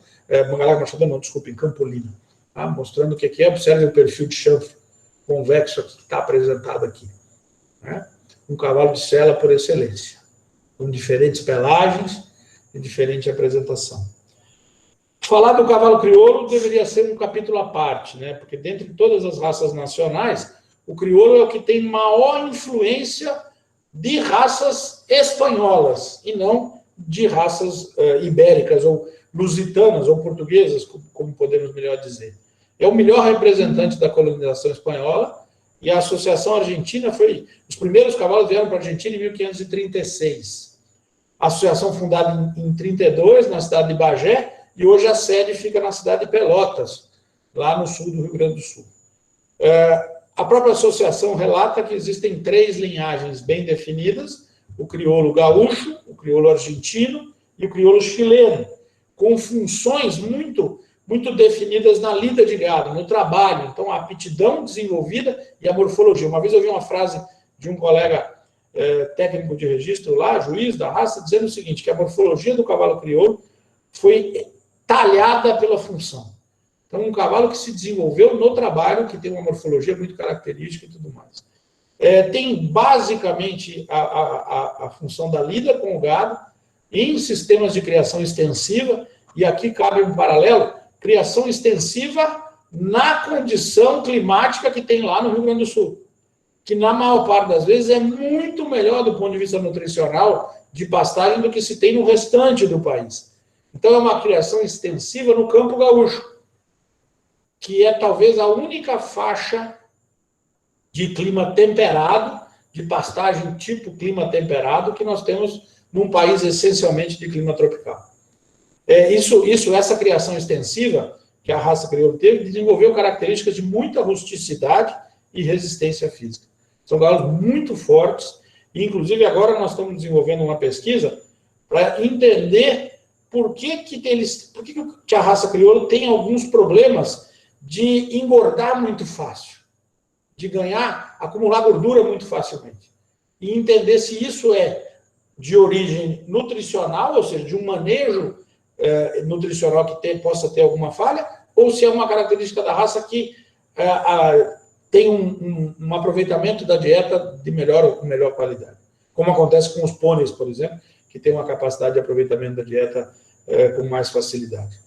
Manga larga marchador, não, desculpem, Campolina. Tá? Mostrando o que é, observe o perfil de chanfro convexo que está apresentado aqui. Né? Um cavalo de sela por excelência, com diferentes pelagens e diferente apresentação. Falar do cavalo crioulo deveria ser um capítulo à parte, né? Porque dentre todas as raças nacionais, o crioulo é o que tem maior influência de raças espanholas, e não de raças ibéricas, ou lusitanas, ou portuguesas, como podemos melhor dizer. É o melhor representante da colonização espanhola, e a Associação Argentina foi... Os primeiros cavalos vieram para a Argentina em 1536. A associação fundada em 1932, na cidade de Bagé, e hoje a sede fica na cidade de Pelotas, lá no sul do Rio Grande do Sul. A própria associação relata que existem 3 linhagens bem definidas, o crioulo gaúcho, o crioulo argentino e o crioulo chileno, com funções muito definidas na lida de gado, no trabalho. Então, a aptidão desenvolvida e a morfologia. Uma vez eu vi uma frase de um colega técnico de registro lá, juiz da raça, dizendo o seguinte, que a morfologia do cavalo crioulo foi talhada pela função. Então, um cavalo que se desenvolveu no trabalho, que tem uma morfologia muito característica e tudo mais. Tem, basicamente, a função da lida com o gado em sistemas de criação extensiva, e aqui cabe um paralelo, criação extensiva na condição climática que tem lá no Rio Grande do Sul, que, na maior parte das vezes, é muito melhor do ponto de vista nutricional de pastagem do que se tem no restante do país. Então, é uma criação extensiva no campo gaúcho, que é talvez a única faixa de clima temperado, de pastagem tipo clima temperado, que nós temos num país essencialmente de clima tropical. Essa criação extensiva que a raça crioulo teve, desenvolveu características de muita rusticidade e resistência física. São cavalos muito fortes, e inclusive agora nós estamos desenvolvendo uma pesquisa para entender por que a raça crioulo tem alguns problemas de engordar muito fácil, de acumular gordura muito facilmente. E entender se isso é de origem nutricional, ou seja, de um manejo nutricional que possa ter alguma falha, ou se é uma característica da raça que tem um aproveitamento da dieta de melhor qualidade. Como acontece com os pôneis, por exemplo, que tem uma capacidade de aproveitamento da dieta com mais facilidade.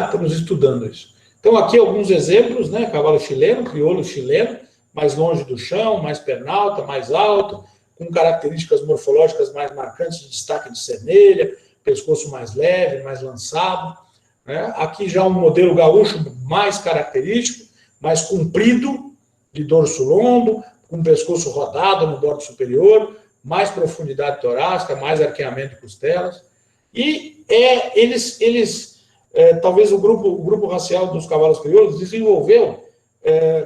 Estamos estudando isso. Então, aqui alguns exemplos, né? Cavalo chileno, crioulo chileno, mais longe do chão, mais pernalta, mais alto, com características morfológicas mais marcantes de destaque de cernelha, pescoço mais leve, mais lançado. Né? Aqui já um modelo gaúcho mais característico, mais comprido, de dorso lombo, com pescoço rodado no bordo superior, mais profundidade torácica, mais arqueamento de costelas. E talvez o grupo racial dos cavalos crioulos desenvolveu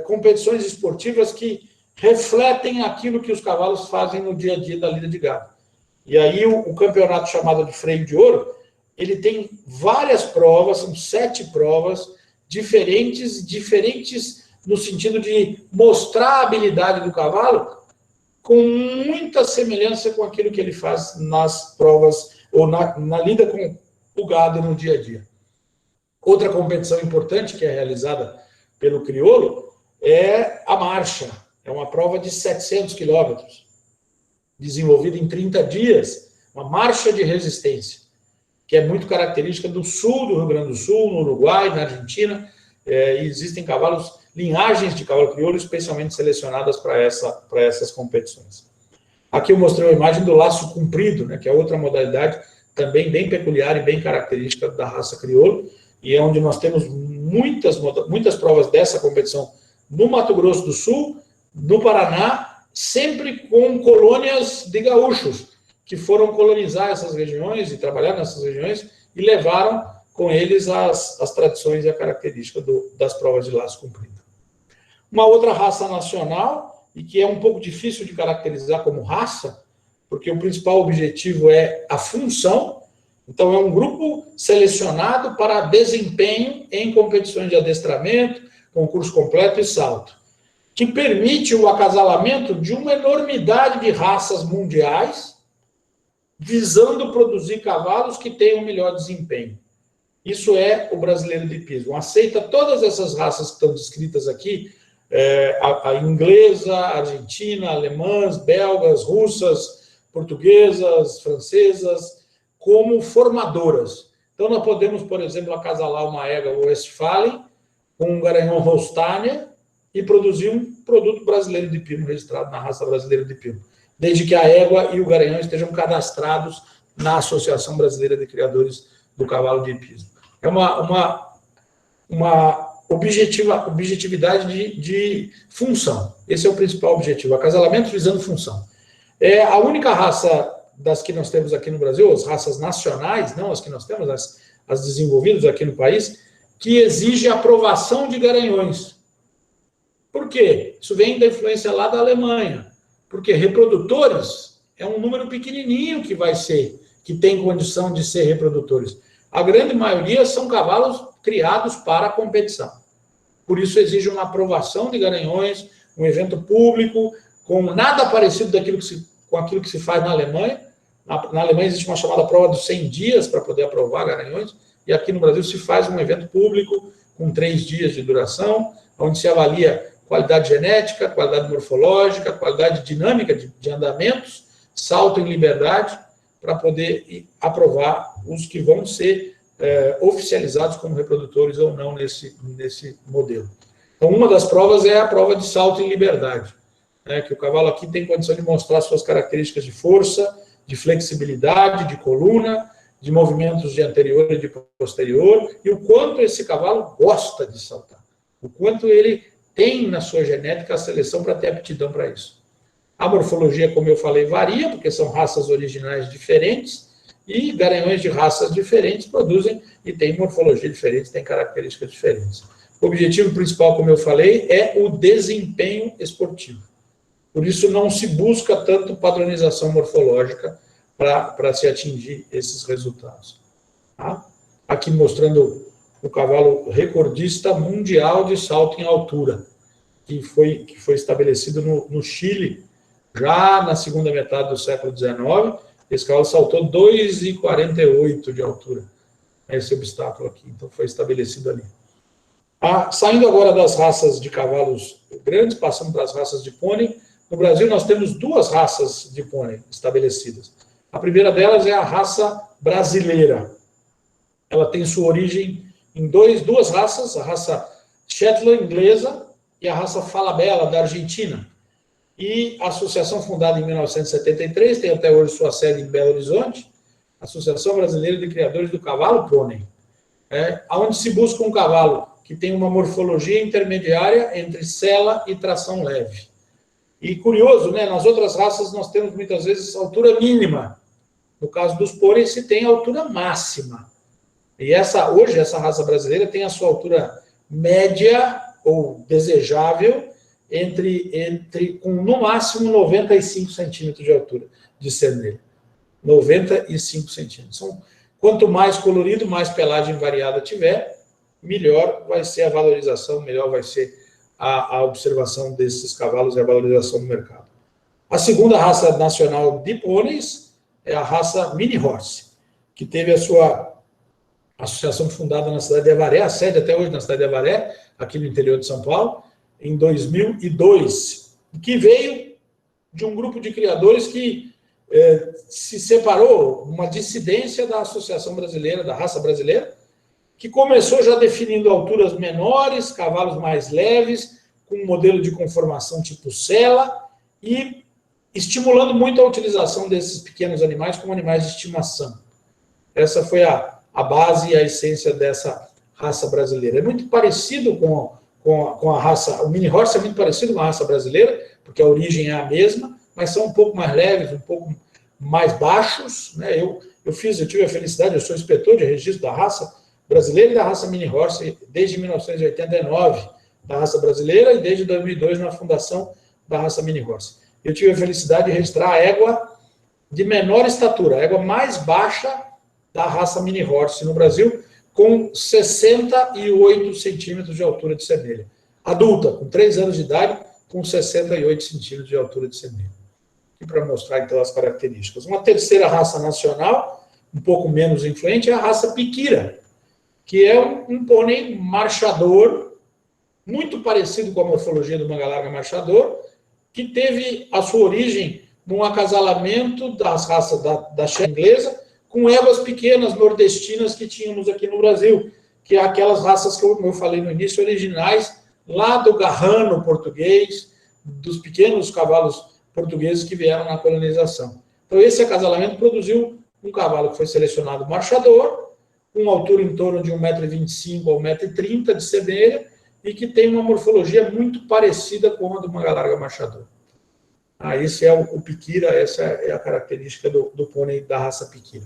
competições esportivas que refletem aquilo que os cavalos fazem no dia a dia da lida de gado. E aí o campeonato chamado de Freio de Ouro, ele tem várias provas, são 7 provas diferentes no sentido de mostrar a habilidade do cavalo com muita semelhança com aquilo que ele faz nas provas ou na lida com o gado no dia a dia. Outra competição importante que é realizada pelo crioulo é a marcha. É uma prova de 700 quilômetros, desenvolvida em 30 dias, uma marcha de resistência, que é muito característica do sul do Rio Grande do Sul, no Uruguai, na Argentina. E existem cavalos, linhagens de cavalo crioulo especialmente selecionadas para essas competições. Aqui eu mostrei uma imagem do laço comprido, né, que é outra modalidade também bem peculiar e bem característica da raça crioulo, e é onde nós temos muitas provas dessa competição no Mato Grosso do Sul, no Paraná, sempre com colônias de gaúchos, que foram colonizar essas regiões e trabalhar nessas regiões e levaram com eles as tradições e a característica das provas de laço comprido. Uma outra raça nacional, e que é um pouco difícil de caracterizar como raça, porque o principal objetivo é a função. Então, é um grupo selecionado para desempenho em competições de adestramento, concurso completo e salto, que permite o acasalamento de uma enormidade de raças mundiais, visando produzir cavalos que tenham melhor desempenho. Isso é o brasileiro de hipismo. Aceita todas essas raças que estão descritas aqui, a inglesa, a argentina, alemãs, belgas, russas, portuguesas, francesas, como formadoras. Então, nós podemos, por exemplo, acasalar uma égua Westphalen com um garanhão Holsteiner e produzir um produto brasileiro de hipismo registrado na raça brasileira de hipismo, desde que a égua e o garanhão estejam cadastrados na Associação Brasileira de Criadores do Cavalo de Hipismo. É uma objetividade de função. Esse é o principal objetivo, acasalamento visando função. É a única raça das que nós temos aqui no Brasil, as raças nacionais, não as que nós temos, as desenvolvidas aqui no país, que exige aprovação de garanhões. Por quê? Isso vem da influência lá da Alemanha. Porque reprodutores é um número pequenininho que tem condição de ser reprodutores. A grande maioria são cavalos criados para a competição. Por isso exige uma aprovação de garanhões, um evento público, com nada parecido com aquilo que se faz na Alemanha. Na Alemanha existe uma chamada prova dos 100 dias para poder aprovar garanhões, e aqui no Brasil se faz um evento público com 3 dias de duração, onde se avalia qualidade genética, qualidade morfológica, qualidade dinâmica de andamentos, salto em liberdade, para poder aprovar os que vão ser oficializados como reprodutores ou não nesse modelo. Então, uma das provas é a prova de salto em liberdade, né, que o cavalo aqui tem condição de mostrar suas características de força, de flexibilidade, de coluna, de movimentos de anterior e de posterior, e o quanto esse cavalo gosta de saltar, o quanto ele tem na sua genética a seleção para ter aptidão para isso. A morfologia, como eu falei, varia, porque são raças originais diferentes, e garanhões de raças diferentes produzem e têm morfologia diferente, têm características diferentes. O objetivo principal, como eu falei, é o desempenho esportivo. Por isso, não se busca tanto padronização morfológica para se atingir esses resultados. Tá? Aqui mostrando o cavalo recordista mundial de salto em altura, que foi estabelecido no Chile, já na segunda metade do século XIX. Esse cavalo saltou 2,48 de altura, esse obstáculo aqui, então foi estabelecido ali. Saindo agora das raças de cavalos grandes, passando para as raças de pônei, no Brasil nós temos 2 raças de pônei estabelecidas. A primeira delas é a raça brasileira. Ela tem sua origem em duas raças, a raça Shetland inglesa e a raça Falabella da Argentina. E a associação, fundada em 1973, tem até hoje sua sede em Belo Horizonte, Associação Brasileira de Criadores do Cavalo Pônei, onde se busca um cavalo que tem uma morfologia intermediária entre sela e tração leve. E curioso, né? Nas outras raças nós temos muitas vezes altura mínima. No caso dos pôneis se tem altura máxima. E hoje essa raça brasileira tem a sua altura média ou desejável com no máximo 95 centímetros de altura de cernelho. 95 centímetros. Quanto mais colorido, mais pelagem variada tiver, melhor vai ser a valorização, melhor vai ser a observação desses cavalos e a valorização do mercado. A segunda raça nacional de pôneis é a raça Mini Horse, que teve a sua associação fundada na cidade de Avaré, a sede até hoje na cidade de Avaré, aqui no interior de São Paulo, em 2002, que veio de um grupo de criadores que se separou, uma dissidência da Associação Brasileira, da raça brasileira, que começou já definindo alturas menores, cavalos mais leves, com um modelo de conformação tipo sela, e estimulando muito a utilização desses pequenos animais como animais de estimação. Essa foi a base e a essência dessa raça brasileira. É muito parecido com a raça, o Mini Horse é muito parecido com a raça brasileira, porque a origem é a mesma, mas são um pouco mais leves, um pouco mais baixos, né? Eu tive a felicidade, eu sou inspetor de registro da raça brasileira e da raça Mini Horse desde 1989, da raça brasileira, e desde 2002 na fundação da raça Mini Horse. Eu tive a felicidade de registrar a égua de menor estatura, a égua mais baixa da raça Mini Horse no Brasil, com 68 centímetros de altura de semelha. Adulta, com 3 anos de idade, com 68 centímetros de altura de semelha. E para mostrar, então, as características. Uma terceira raça nacional, um pouco menos influente, é a raça Piquira, que é um pônei marchador, muito parecido com a morfologia do manga larga marchador, que teve a sua origem num acasalamento das raças da Shetland inglesa com éguas pequenas nordestinas que tínhamos aqui no Brasil, que é aquelas raças que eu falei no início, originais lá do garrano português, dos pequenos cavalos portugueses que vieram na colonização. Então, esse acasalamento produziu um cavalo que foi selecionado marchador, com altura em torno de 1,25 m a 1,30 m de semelha, e que tem uma morfologia muito parecida com a do manga larga marchador. Esse é o Piquira, essa é a característica do pônei da raça Piquira.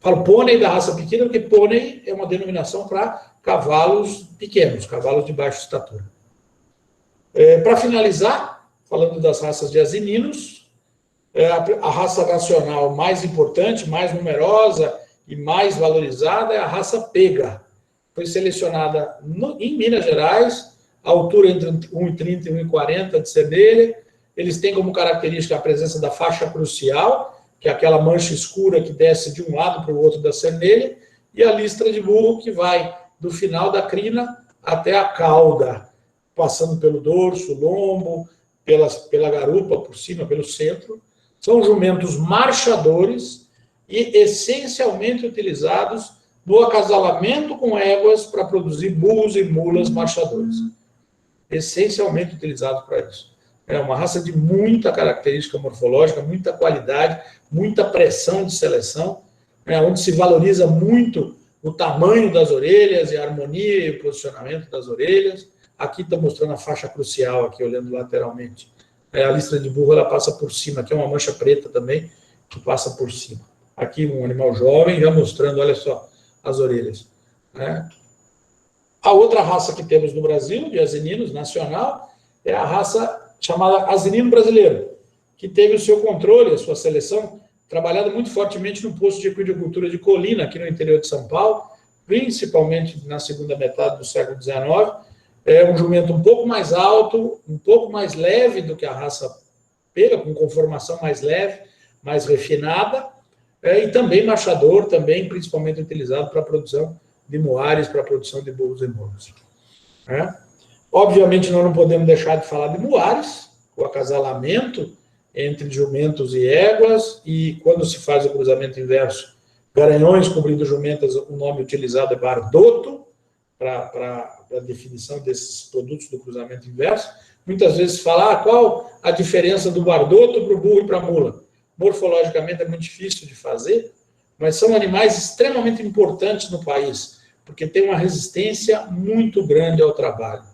Falo pônei da raça Piquira porque pônei é uma denominação para cavalos pequenos, cavalos de baixa estatura. Para finalizar, falando das raças de asininos, a raça nacional mais importante, mais numerosa e mais valorizada é a raça Pega. Foi selecionada em Minas Gerais, a altura entre 1,30 e 1,40 m de semelha. Eles têm como característica a presença da faixa crucial, que é aquela mancha escura que desce de um lado para o outro da semelha, e a listra de burro, que vai do final da crina até a cauda, passando pelo dorso, lombo, pela garupa, por cima, pelo centro. São jumentos marchadores e essencialmente utilizados no acasalamento com éguas para produzir burros e mulas marchadores. Essencialmente utilizados para isso. É uma raça de muita característica morfológica, muita qualidade, muita pressão de seleção, onde se valoriza muito o tamanho das orelhas e a harmonia e o posicionamento das orelhas. Aqui está mostrando a faixa crucial, aqui olhando lateralmente. A listra de burro ela passa por cima, aqui é uma mancha preta também, que passa por cima. Aqui um animal jovem, já mostrando, olha só, as orelhas. A outra raça que temos no Brasil, de asininos, nacional, é a raça chamada asinino brasileiro, que teve o seu controle, a sua seleção, trabalhada muito fortemente no posto de equidicultura de Colina, aqui no interior de São Paulo, principalmente na segunda metade do século XIX. É um jumento um pouco mais alto, um pouco mais leve do que a raça Pega, com conformação mais leve, mais refinada, e também marchador, também principalmente utilizado para a produção de moares, para a produção de burros e mulas. Obviamente, nós não podemos deixar de falar de muares, o acasalamento entre jumentos e éguas, e quando se faz o cruzamento inverso, garanhões cobrindo jumentas, o nome utilizado é bardoto, para a definição desses produtos do cruzamento inverso. Muitas vezes fala, qual a diferença do bardoto para o burro e para a mula? Morfologicamente é muito difícil de fazer, mas são animais extremamente importantes no país, porque tem uma resistência muito grande ao trabalho.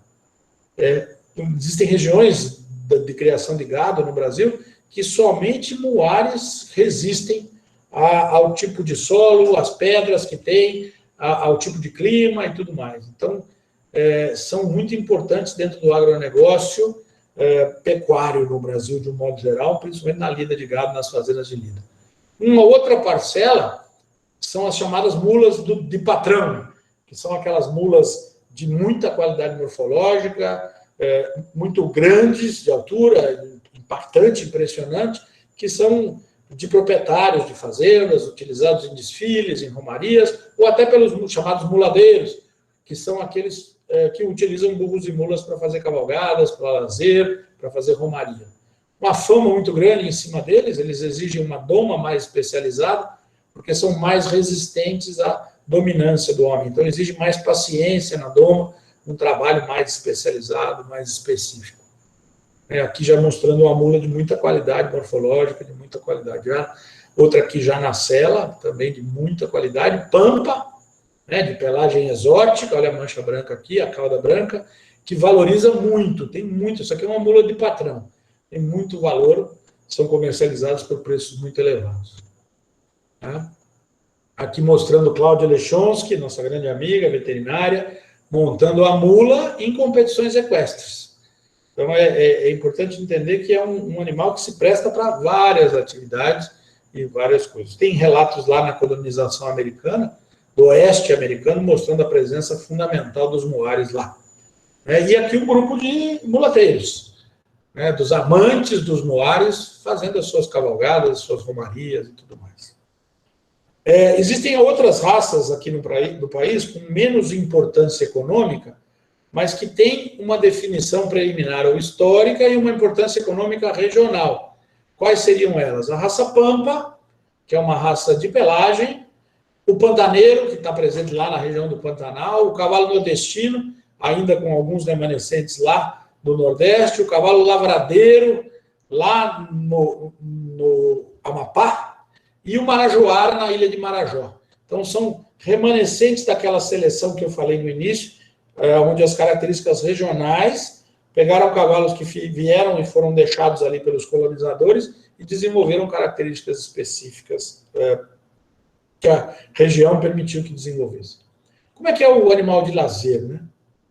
Existem regiões de criação de gado no Brasil que somente muares resistem ao tipo de solo, às pedras que tem, ao tipo de clima e tudo mais. Então, são muito importantes dentro do agronegócio pecuário no Brasil, de um modo geral, principalmente na lida de gado, nas fazendas de lida. Uma outra parcela são as chamadas mulas de patrão, que são aquelas mulas de muita qualidade morfológica, muito grandes de altura, impactante, impressionante, que são de proprietários de fazendas, utilizados em desfiles, em romarias, ou até pelos chamados muladeiros, que são aqueles que utilizam burros e mulas para fazer cavalgadas, para lazer, para fazer romaria. Uma fama muito grande em cima deles, eles exigem uma doma mais especializada, porque são mais resistentes à dominância do homem. Então, exige mais paciência na doma, um trabalho mais especializado, mais específico. Aqui já mostrando uma mula de muita qualidade morfológica, de muita qualidade. Outra aqui já na sela, também de muita qualidade. Pampa, de pelagem exótica, olha a mancha branca aqui, a cauda branca, que valoriza muito, tem muito. Isso aqui é uma mula de patrão, tem muito valor, são comercializados por preços muito elevados. Aqui mostrando Cláudia Lechonsky, nossa grande amiga veterinária, montando a mula em competições equestres. Então, é importante entender que é um animal que se presta para várias atividades e várias coisas. Tem relatos lá na colonização americana, do oeste americano, mostrando a presença fundamental dos muares lá. E aqui um grupo de mulateiros, dos amantes dos muares, fazendo as suas cavalgadas, as suas romarias e tudo mais. Existem outras raças aqui no país com menos importância econômica, mas que têm uma definição preliminar ou histórica e uma importância econômica regional. Quais seriam elas? A raça Pampa, que é uma raça de pelagem, o pantaneiro, que está presente lá na região do Pantanal, o cavalo nordestino, ainda com alguns remanescentes lá do Nordeste, o cavalo lavradeiro, lá no Amapá, e o marajoara na ilha de Marajó. Então, são remanescentes daquela seleção que eu falei no início, onde as características regionais pegaram cavalos que vieram e foram deixados ali pelos colonizadores e desenvolveram características específicas que a região permitiu que desenvolvesse. Como é que é o animal de lazer, né?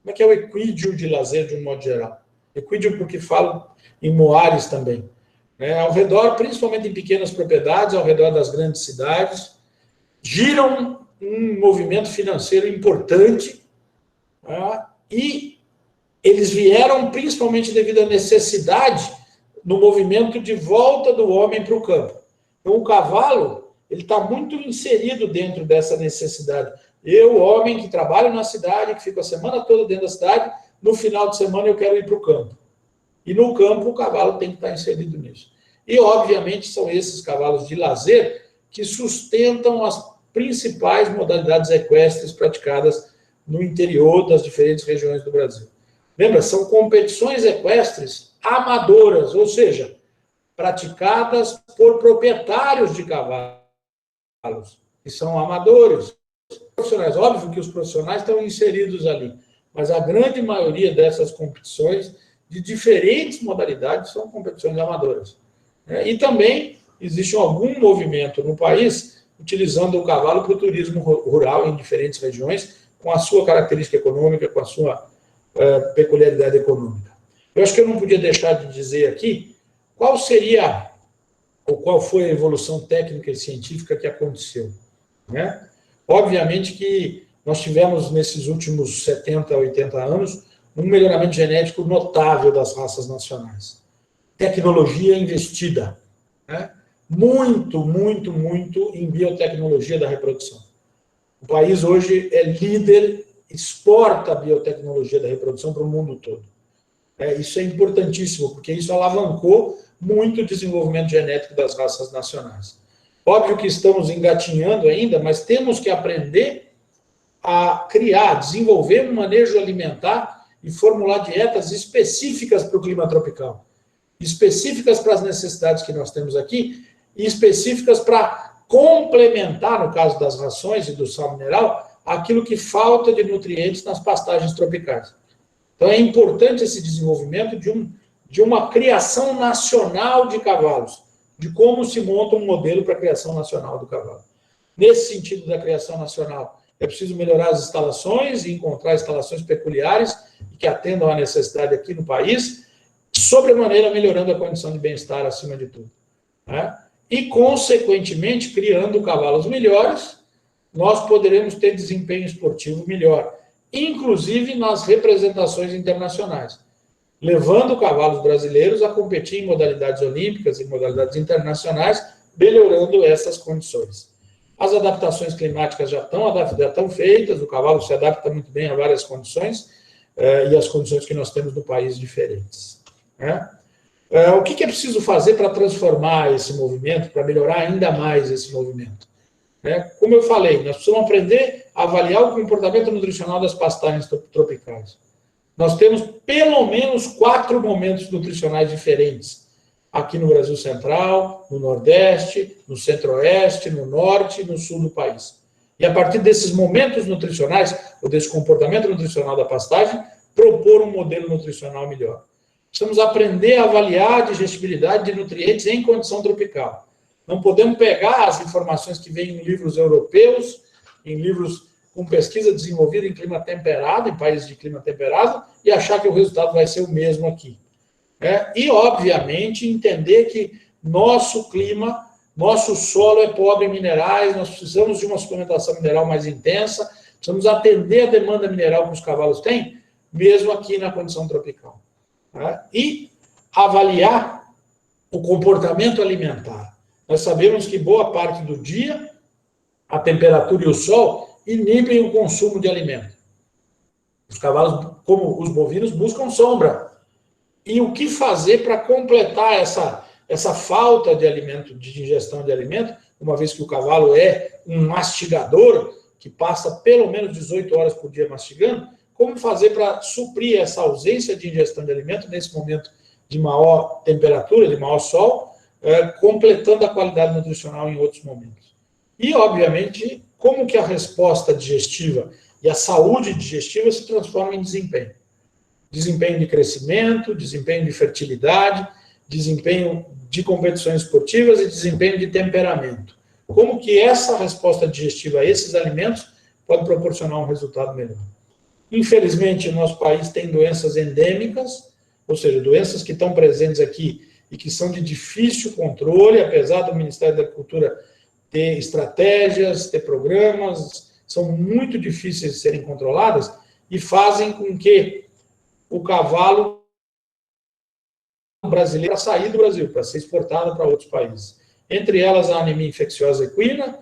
Como é que é o equídeo de lazer, de um modo geral? Equídeo porque falo em moares também. Ao redor, principalmente em pequenas propriedades, ao redor das grandes cidades, giram um movimento financeiro importante, e eles vieram principalmente devido à necessidade no movimento de volta do homem para o campo. Então, o cavalo, ele está muito inserido dentro dessa necessidade. Eu, homem que trabalho na cidade, que fico a semana toda dentro da cidade, no final de semana eu quero ir para o campo. E no campo o cavalo tem que estar inserido nisso. E, obviamente, são esses cavalos de lazer que sustentam as principais modalidades equestres praticadas no interior das diferentes regiões do Brasil. Lembra, são competições equestres amadoras, ou seja, praticadas por proprietários de cavalos, que são amadores. Profissionais, óbvio que os profissionais estão inseridos ali, mas a grande maioria dessas competições, de diferentes modalidades, são competições amadoras. E também existe algum movimento no país utilizando o cavalo para o turismo rural em diferentes regiões, com a sua característica econômica, com a sua peculiaridade econômica. Eu acho que eu não podia deixar de dizer aqui qual seria, ou qual foi a evolução técnica e científica que aconteceu. Obviamente que nós tivemos, nesses últimos 70, 80 anos, um melhoramento genético notável das raças nacionais. Tecnologia investida. Muito, muito, muito em biotecnologia da reprodução. O país hoje é líder, exporta a biotecnologia da reprodução para o mundo todo. Isso é importantíssimo, porque isso alavancou muito o desenvolvimento genético das raças nacionais. Óbvio que estamos engatinhando ainda, mas temos que aprender a criar, desenvolver um manejo alimentar e formular dietas específicas para o clima tropical, específicas para as necessidades que nós temos aqui e específicas para complementar, no caso das rações e do sal mineral, aquilo que falta de nutrientes nas pastagens tropicais. Então, é importante esse desenvolvimento de uma criação nacional de cavalos, de como se monta um modelo para a criação nacional do cavalo. Nesse sentido da criação nacional, é preciso melhorar as instalações e encontrar instalações peculiares que atendam à necessidade aqui no país, sobremaneira melhorando a condição de bem-estar acima de tudo. e, consequentemente, criando cavalos melhores, nós poderemos ter desempenho esportivo melhor, inclusive nas representações internacionais, levando cavalos brasileiros a competir em modalidades olímpicas e modalidades internacionais, melhorando essas condições. As adaptações climáticas já estão feitas, o cavalo se adapta muito bem a várias condições, e as condições que nós temos no país diferentes. O que é preciso fazer para transformar esse movimento, para melhorar ainda mais esse movimento? Como eu falei, nós precisamos aprender a avaliar o comportamento nutricional das pastagens tropicais. Nós temos pelo menos 4 momentos nutricionais diferentes, aqui no Brasil Central, no Nordeste, no Centro-Oeste, no Norte e no Sul do país. E a partir desses momentos nutricionais, ou desse comportamento nutricional da pastagem, propor um modelo nutricional melhor. Precisamos aprender a avaliar a digestibilidade de nutrientes em condição tropical. Não podemos pegar as informações que vêm em livros europeus, em livros com pesquisa desenvolvida em clima temperado, em países de clima temperado, e achar que o resultado vai ser o mesmo aqui. E, obviamente, entender que nosso clima, nosso solo é pobre em minerais, nós precisamos de uma suplementação mineral mais intensa, precisamos atender a demanda mineral que os cavalos têm, mesmo aqui na condição tropical. E avaliar o comportamento alimentar. Nós sabemos que boa parte do dia, a temperatura e o sol inibem o consumo de alimento. Os cavalos, como os bovinos, buscam sombra. E o que fazer para completar essa falta de alimento, de ingestão de alimento, uma vez que o cavalo é um mastigador, que passa pelo menos 18 horas por dia mastigando, como fazer para suprir essa ausência de ingestão de alimento nesse momento de maior temperatura, de maior sol, completando a qualidade nutricional em outros momentos. E, obviamente, como que a resposta digestiva e a saúde digestiva se transformam em desempenho. Desempenho de crescimento, desempenho de fertilidade, desempenho de competições esportivas e desempenho de temperamento. Como que essa resposta digestiva a esses alimentos pode proporcionar um resultado melhor. Infelizmente, o nosso país tem doenças endêmicas, ou seja, doenças que estão presentes aqui e que são de difícil controle, apesar do Ministério da Agricultura ter estratégias, ter programas, são muito difíceis de serem controladas e fazem com que o cavalo brasileiro para sair do Brasil, para ser exportado para outros países. Entre elas, a anemia infecciosa equina,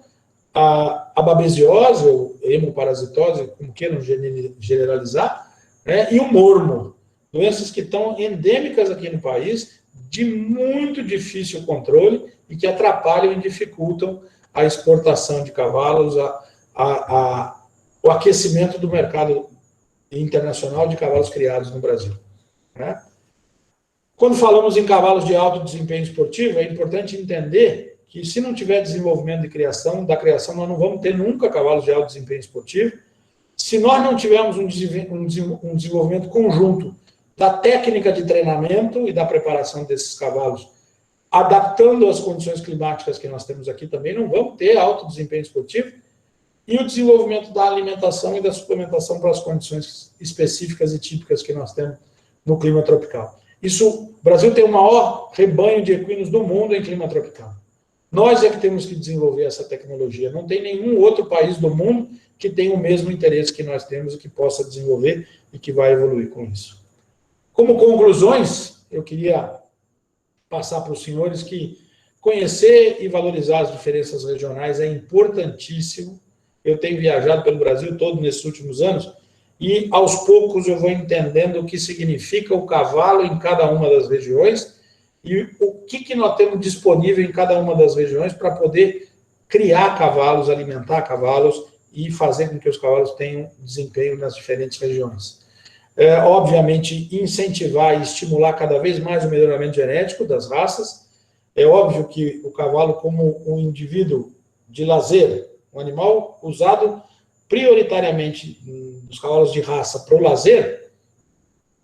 a babesiose, ou hemoparasitose, como queiram generalizar, e o mormo. Doenças que estão endêmicas aqui no país, de muito difícil controle e que atrapalham e dificultam a exportação de cavalos, o aquecimento do mercado internacional de cavalos criados no Brasil. Quando falamos em cavalos de alto desempenho esportivo, é importante entender que se não tiver desenvolvimento da criação, nós não vamos ter nunca cavalos de alto desempenho esportivo. Se nós não tivermos um desenvolvimento conjunto da técnica de treinamento e da preparação desses cavalos, adaptando às condições climáticas que nós temos aqui também, não vamos ter alto desempenho esportivo, e o desenvolvimento da alimentação e da suplementação para as condições específicas e típicas que nós temos no clima tropical. O Brasil tem o maior rebanho de equinos do mundo em clima tropical. Nós é que temos que desenvolver essa tecnologia. Não tem nenhum outro país do mundo que tenha o mesmo interesse que nós temos e que possa desenvolver e que vai evoluir com isso. Como conclusões, eu queria passar para os senhores que conhecer e valorizar as diferenças regionais é importantíssimo. Eu tenho viajado pelo Brasil todo nesses últimos anos e, aos poucos, eu vou entendendo o que significa o cavalo em cada uma das regiões e o que nós temos disponível em cada uma das regiões para poder criar cavalos, alimentar cavalos e fazer com que os cavalos tenham desempenho nas diferentes regiões. Obviamente, incentivar e estimular cada vez mais o melhoramento genético das raças. É óbvio que o cavalo, como um indivíduo de lazer, um animal usado prioritariamente nos cavalos de raça para o lazer,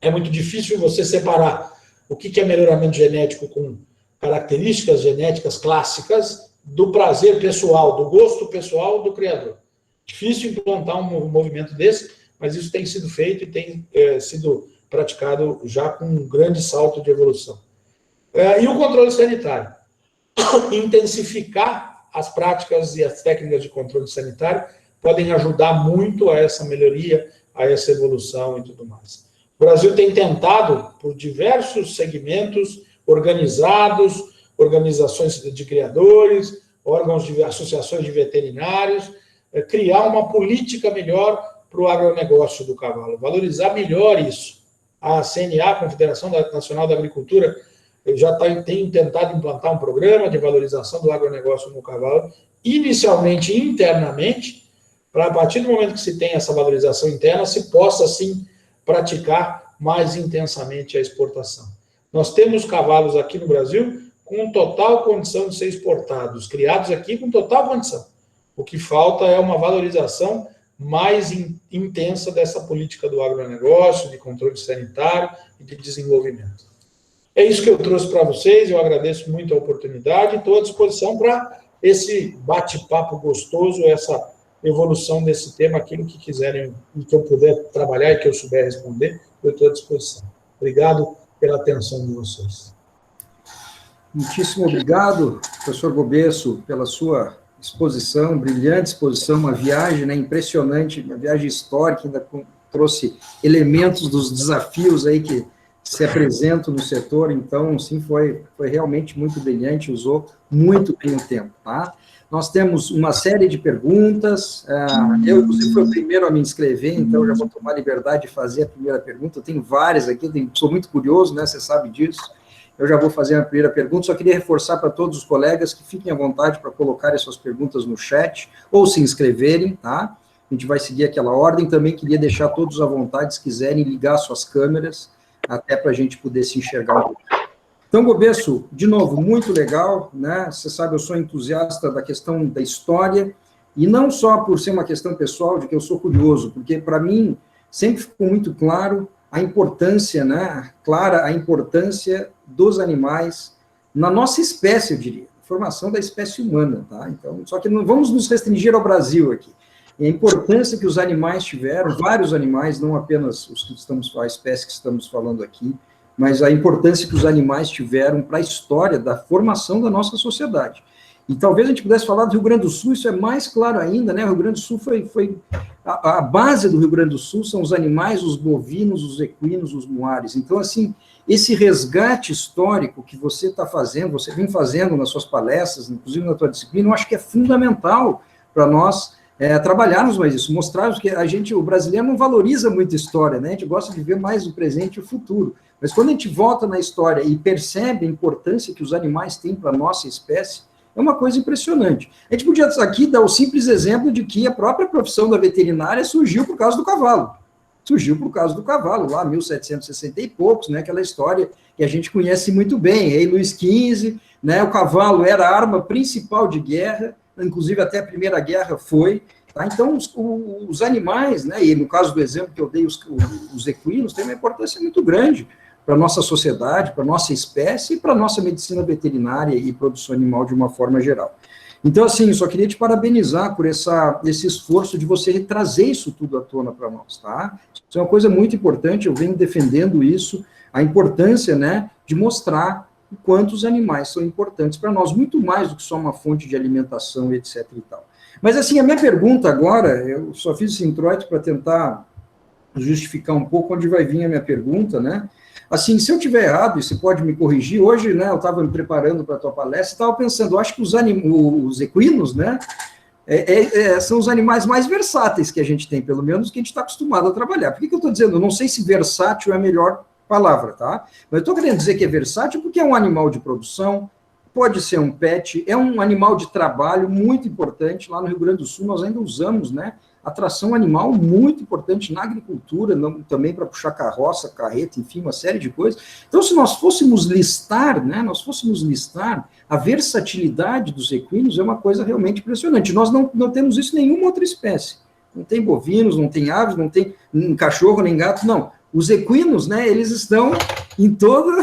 é muito difícil você separar o que é melhoramento genético com características genéticas clássicas do prazer pessoal, do gosto pessoal do criador. Difícil implantar um movimento desse, mas isso tem sido feito e tem sido praticado já com um grande salto de evolução. E o controle sanitário. intensificar as práticas e as técnicas de controle sanitário podem ajudar muito a essa melhoria, a essa evolução e tudo mais. O Brasil tem tentado, por diversos segmentos organizados, organizações de criadores, órgãos de associações de veterinários, criar uma política melhor para o agronegócio do cavalo, valorizar melhor isso. A CNA, a Confederação Nacional da Agricultura, já tem tentado implantar um programa de valorização do agronegócio no cavalo, inicialmente internamente, para a partir do momento que se tem essa valorização interna, se possa, sim, praticar mais intensamente a exportação. Nós temos cavalos aqui no Brasil com total condição de ser exportados, criados aqui com total condição. O que falta é uma valorização mais intensa dessa política do agronegócio, de controle sanitário e de desenvolvimento. É isso que eu trouxe para vocês, eu agradeço muito a oportunidade, estou à disposição para esse bate-papo gostoso, essa evolução desse tema, aquilo que quiserem e que eu puder trabalhar e que eu souber responder, eu estou à disposição. Obrigado pela atenção de vocês. Muitíssimo obrigado, professor Gobesso, pela sua exposição, brilhante exposição, uma viagem, né, impressionante, uma viagem histórica, ainda trouxe elementos dos desafios aí que se apresentam no setor, então, sim, foi realmente muito brilhante, usou muito bem o tempo, tá? Nós temos uma série de perguntas, eu, inclusive, fui o primeiro a me inscrever, então já vou tomar liberdade de fazer a primeira pergunta, eu tenho várias aqui, sou muito curioso, né, você sabe disso, eu já vou fazer a primeira pergunta, só queria reforçar para todos os colegas que fiquem à vontade para colocarem suas perguntas no chat, ou se inscreverem, tá? A gente vai seguir aquela ordem, também queria deixar todos à vontade, se quiserem, ligar suas câmeras, até para a gente poder se enxergar um pouco. Então, Gobesso, de novo, muito legal, né? Você sabe, eu sou entusiasta da questão da história, e não só por ser uma questão pessoal, de que eu sou curioso, porque, para mim, sempre ficou muito claro a importância, né? Clara a importância dos animais na nossa espécie, eu diria, formação da espécie humana, tá? Então, só que não vamos nos restringir ao Brasil aqui. E a importância que os animais tiveram, vários animais, não apenas os que a espécie que estamos falando aqui, mas a importância que os animais tiveram para a história da formação da nossa sociedade. E talvez a gente pudesse falar do Rio Grande do Sul, isso é mais claro ainda, né? O Rio Grande do Sul a base do Rio Grande do Sul são os animais, os bovinos, os equinos, os muares. Então, assim, esse resgate histórico que você está fazendo, você vem fazendo nas suas palestras, inclusive na tua disciplina, eu acho que é fundamental para nós trabalharmos mais isso, mostrarmos que o brasileiro não valoriza muito a história, né? A gente gosta de ver mais o presente e o futuro. Mas quando a gente volta na história e percebe a importância que os animais têm para a nossa espécie, é uma coisa impressionante. A gente podia aqui dar o simples exemplo de que a própria profissão da veterinária surgiu por causa do cavalo. Surgiu por causa do cavalo, lá 1760 e poucos, né? Aquela história que a gente conhece muito bem, Rei Luís XV, né? O cavalo era a arma principal de guerra, inclusive até a Primeira Guerra foi. Tá? Então, os animais, né? E no caso do exemplo que eu dei, os equinos, têm uma importância muito grande para a nossa sociedade, para a nossa espécie e para a nossa medicina veterinária e produção animal de uma forma geral. Então, assim, só queria te parabenizar por esse esforço de você trazer isso tudo à tona para nós, tá? Isso é uma coisa muito importante, eu venho defendendo isso, a importância, né, de mostrar o quanto os animais são importantes para nós, muito mais do que só uma fonte de alimentação, etc. e tal. Mas, assim, a minha pergunta agora, eu só fiz esse introito para tentar justificar um pouco onde vai vir a minha pergunta, né? Assim, se eu estiver errado, e você pode me corrigir, hoje, né, eu estava me preparando para a tua palestra, estava pensando, eu acho que os equinos, né, são os animais mais versáteis que a gente tem, pelo menos que a gente está acostumado a trabalhar. Por que eu estou dizendo? Eu não sei se versátil é a melhor palavra, tá? Mas eu estou querendo dizer que é versátil porque é um animal de produção, pode ser um pet, é um animal de trabalho muito importante. Lá no Rio Grande do Sul nós ainda usamos, né, a tração animal muito importante na agricultura, também para puxar carroça, carreta, enfim, uma série de coisas. Então, se nós fôssemos listar, né, a versatilidade dos equinos, é uma coisa realmente impressionante. Nós não temos isso em nenhuma outra espécie. Não tem bovinos, não tem aves, não tem cachorro, nem gato, não. Os equinos, né, eles estão em toda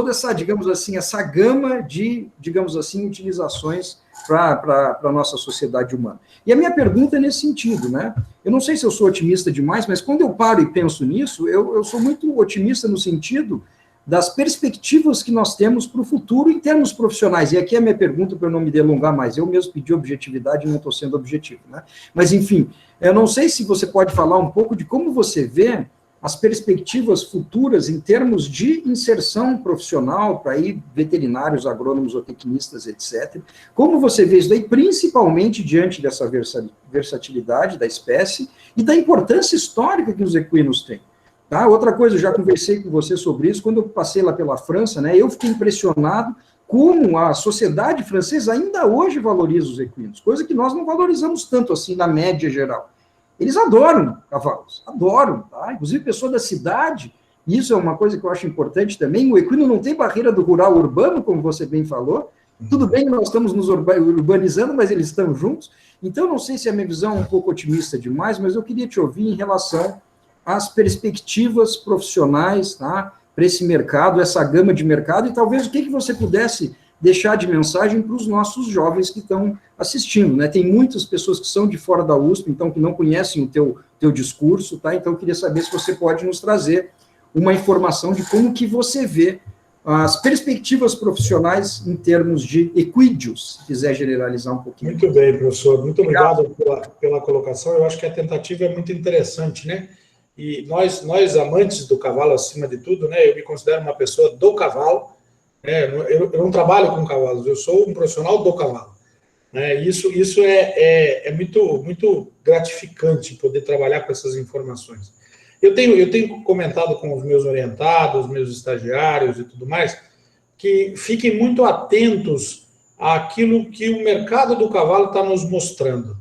essa, digamos assim, essa gama de, digamos assim, utilizações para a nossa sociedade humana. E a minha pergunta é nesse sentido, né? Eu não sei se eu sou otimista demais, mas quando eu paro e penso nisso, eu sou muito otimista no sentido das perspectivas que nós temos para o futuro em termos profissionais. E aqui é a minha pergunta, para eu não me delongar mais. Eu mesmo pedi objetividade e não estou sendo objetivo, né? Mas, enfim, eu não sei se você pode falar um pouco de como você vê as perspectivas futuras em termos de inserção profissional para aí veterinários, agrônomos, zootecnistas, etc. Como você vê isso daí, principalmente diante dessa versatilidade da espécie e da importância histórica que os equinos têm. Tá? Outra coisa, eu já conversei com você sobre isso, quando eu passei lá pela França, né, eu fiquei impressionado como a sociedade francesa ainda hoje valoriza os equinos, coisa que nós não valorizamos tanto assim na média geral. Eles adoram cavalos, adoram, tá? Inclusive pessoa da cidade, isso é uma coisa que eu acho importante também, o equino não tem barreira do rural urbano, como você bem falou, tudo bem que nós estamos nos urbanizando, mas eles estão juntos, então não sei se a minha visão é um pouco otimista demais, mas eu queria te ouvir em relação às perspectivas profissionais, tá? Para esse mercado, essa gama de mercado, e talvez o que você pudesse deixar de mensagem para os nossos jovens que estão assistindo, né? Tem muitas pessoas que são de fora da USP, então que não conhecem o teu discurso, tá? Então eu queria saber se você pode nos trazer uma informação de como que você vê as perspectivas profissionais em termos de equídeos, se quiser generalizar um pouquinho. Muito bem, professor. Muito obrigado pela colocação. Eu acho que a tentativa é muito interessante, né? E nós amantes do cavalo, acima de tudo, né? Eu me considero uma pessoa do cavalo. Eu não trabalho com cavalos, eu sou um profissional do cavalo. Né? Isso é muito, muito gratificante poder trabalhar com essas informações. Eu tenho comentado com os meus orientados, meus estagiários e tudo mais, que fiquem muito atentos àquilo que o mercado do cavalo está nos mostrando.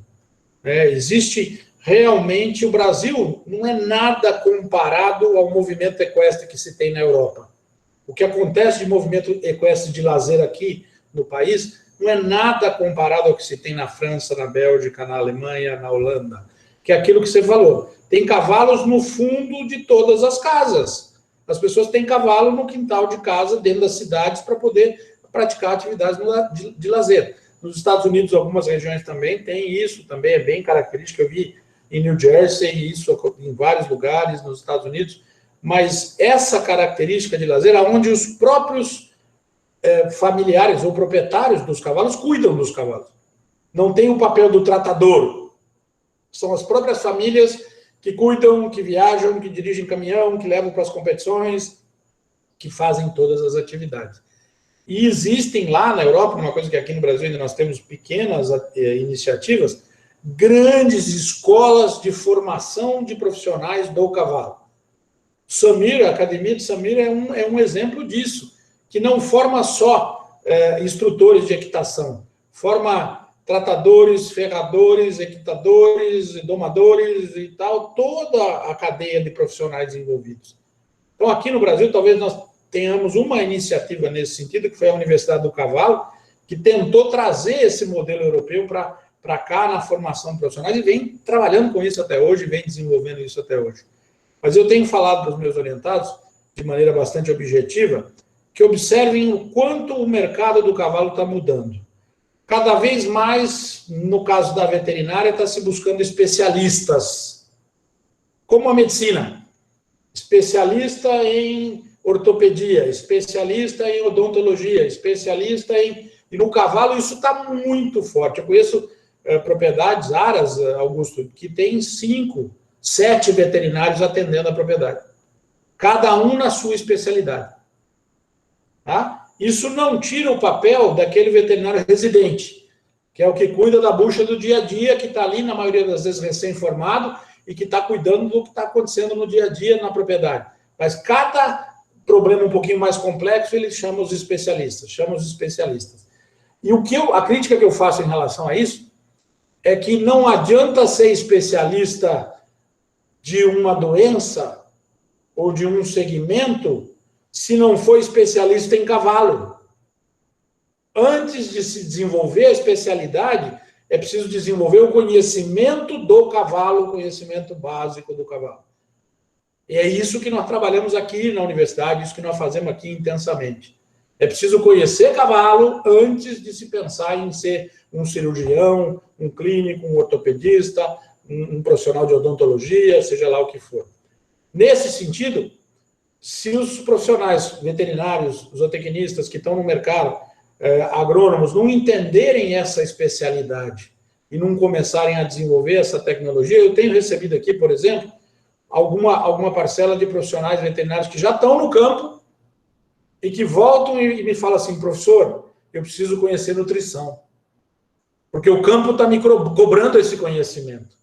Existe realmente, o Brasil não é nada comparado ao movimento equestre que se tem na Europa. O que acontece de movimento equestre de lazer aqui no país não é nada comparado ao que se tem na França, na Bélgica, na Alemanha, na Holanda, que é aquilo que você falou. Tem cavalos no fundo de todas as casas. As pessoas têm cavalo no quintal de casa, dentro das cidades, para poder praticar atividades de lazer. Nos Estados Unidos, algumas regiões também têm isso, também é bem característico. Eu vi em New Jersey, isso em vários lugares nos Estados Unidos. Mas essa característica de lazer, onde os próprios familiares ou proprietários dos cavalos cuidam dos cavalos. Não tem o papel do tratador. São as próprias famílias que cuidam, que viajam, que dirigem caminhão, que levam para as competições, que fazem todas as atividades. E existem lá na Europa, uma coisa que aqui no Brasil ainda nós temos pequenas iniciativas, grandes escolas de formação de profissionais do cavalo. Samir, a Academia de Samir é um exemplo disso, que não forma só instrutores de equitação, forma tratadores, ferradores, equitadores, domadores e tal, toda a cadeia de profissionais envolvidos. Então, aqui no Brasil, talvez nós tenhamos uma iniciativa nesse sentido, que foi a Universidade do Cavalo, que tentou trazer esse modelo europeu para cá na formação profissional e vem trabalhando com isso até hoje, vem desenvolvendo isso até hoje. Mas eu tenho falado para os meus orientados, de maneira bastante objetiva, que observem o quanto o mercado do cavalo está mudando. Cada vez mais, no caso da veterinária, está se buscando especialistas, como a medicina. Especialista em ortopedia, especialista em odontologia, especialista em... E no cavalo isso está muito forte. Eu conheço propriedades, aras, Augusto, que tem 5, 7 veterinários atendendo a propriedade. Cada um na sua especialidade. Tá? Isso não tira o papel daquele veterinário residente, que é o que cuida da bucha do dia a dia, que está ali, na maioria das vezes, recém-formado, e que está cuidando do que está acontecendo no dia a dia na propriedade. Mas cada problema um pouquinho mais complexo, ele chama os especialistas. E a crítica que eu faço em relação a isso é que não adianta ser especialista de uma doença ou de um segmento se não for especialista em cavalo. Antes de se desenvolver a especialidade, é preciso desenvolver o conhecimento do cavalo, o conhecimento básico do cavalo. E é isso que nós trabalhamos aqui na universidade, isso que nós fazemos aqui intensamente. É preciso conhecer cavalo antes de se pensar em ser um cirurgião, um clínico, um ortopedista, um profissional de odontologia, seja lá o que for. Nesse sentido, Se os profissionais veterinários, zootecnistas que estão no mercado, agrônomos, não entenderem essa especialidade e não começarem a desenvolver essa tecnologia, eu tenho recebido aqui, por exemplo, alguma parcela de profissionais veterinários que já estão no campo e que voltam e me falam assim, professor, eu preciso conhecer nutrição, porque o campo está me cobrando esse conhecimento.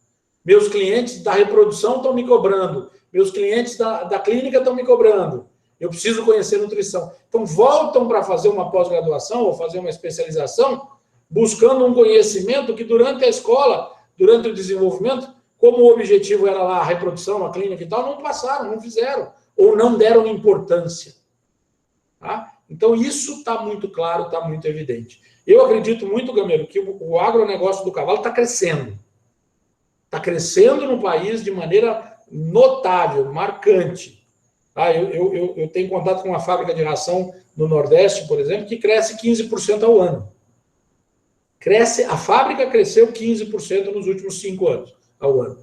Meus clientes da reprodução estão me cobrando, meus clientes da clínica estão me cobrando, eu preciso conhecer nutrição. Então, voltam para fazer uma pós-graduação ou fazer uma especialização, buscando um conhecimento que durante a escola, durante o desenvolvimento, como o objetivo era lá a reprodução, a clínica e tal, não passaram, não fizeram, ou não deram importância. Tá? Então, isso está muito claro, está muito evidente. Eu acredito muito, Gamero, que o agronegócio do cavalo está crescendo. Está crescendo no país de maneira notável, marcante. Tá? Eu tenho contato com uma fábrica de ração no Nordeste, por exemplo, que cresce 15% ao ano. A fábrica cresceu 15% nos últimos 5 anos ao ano.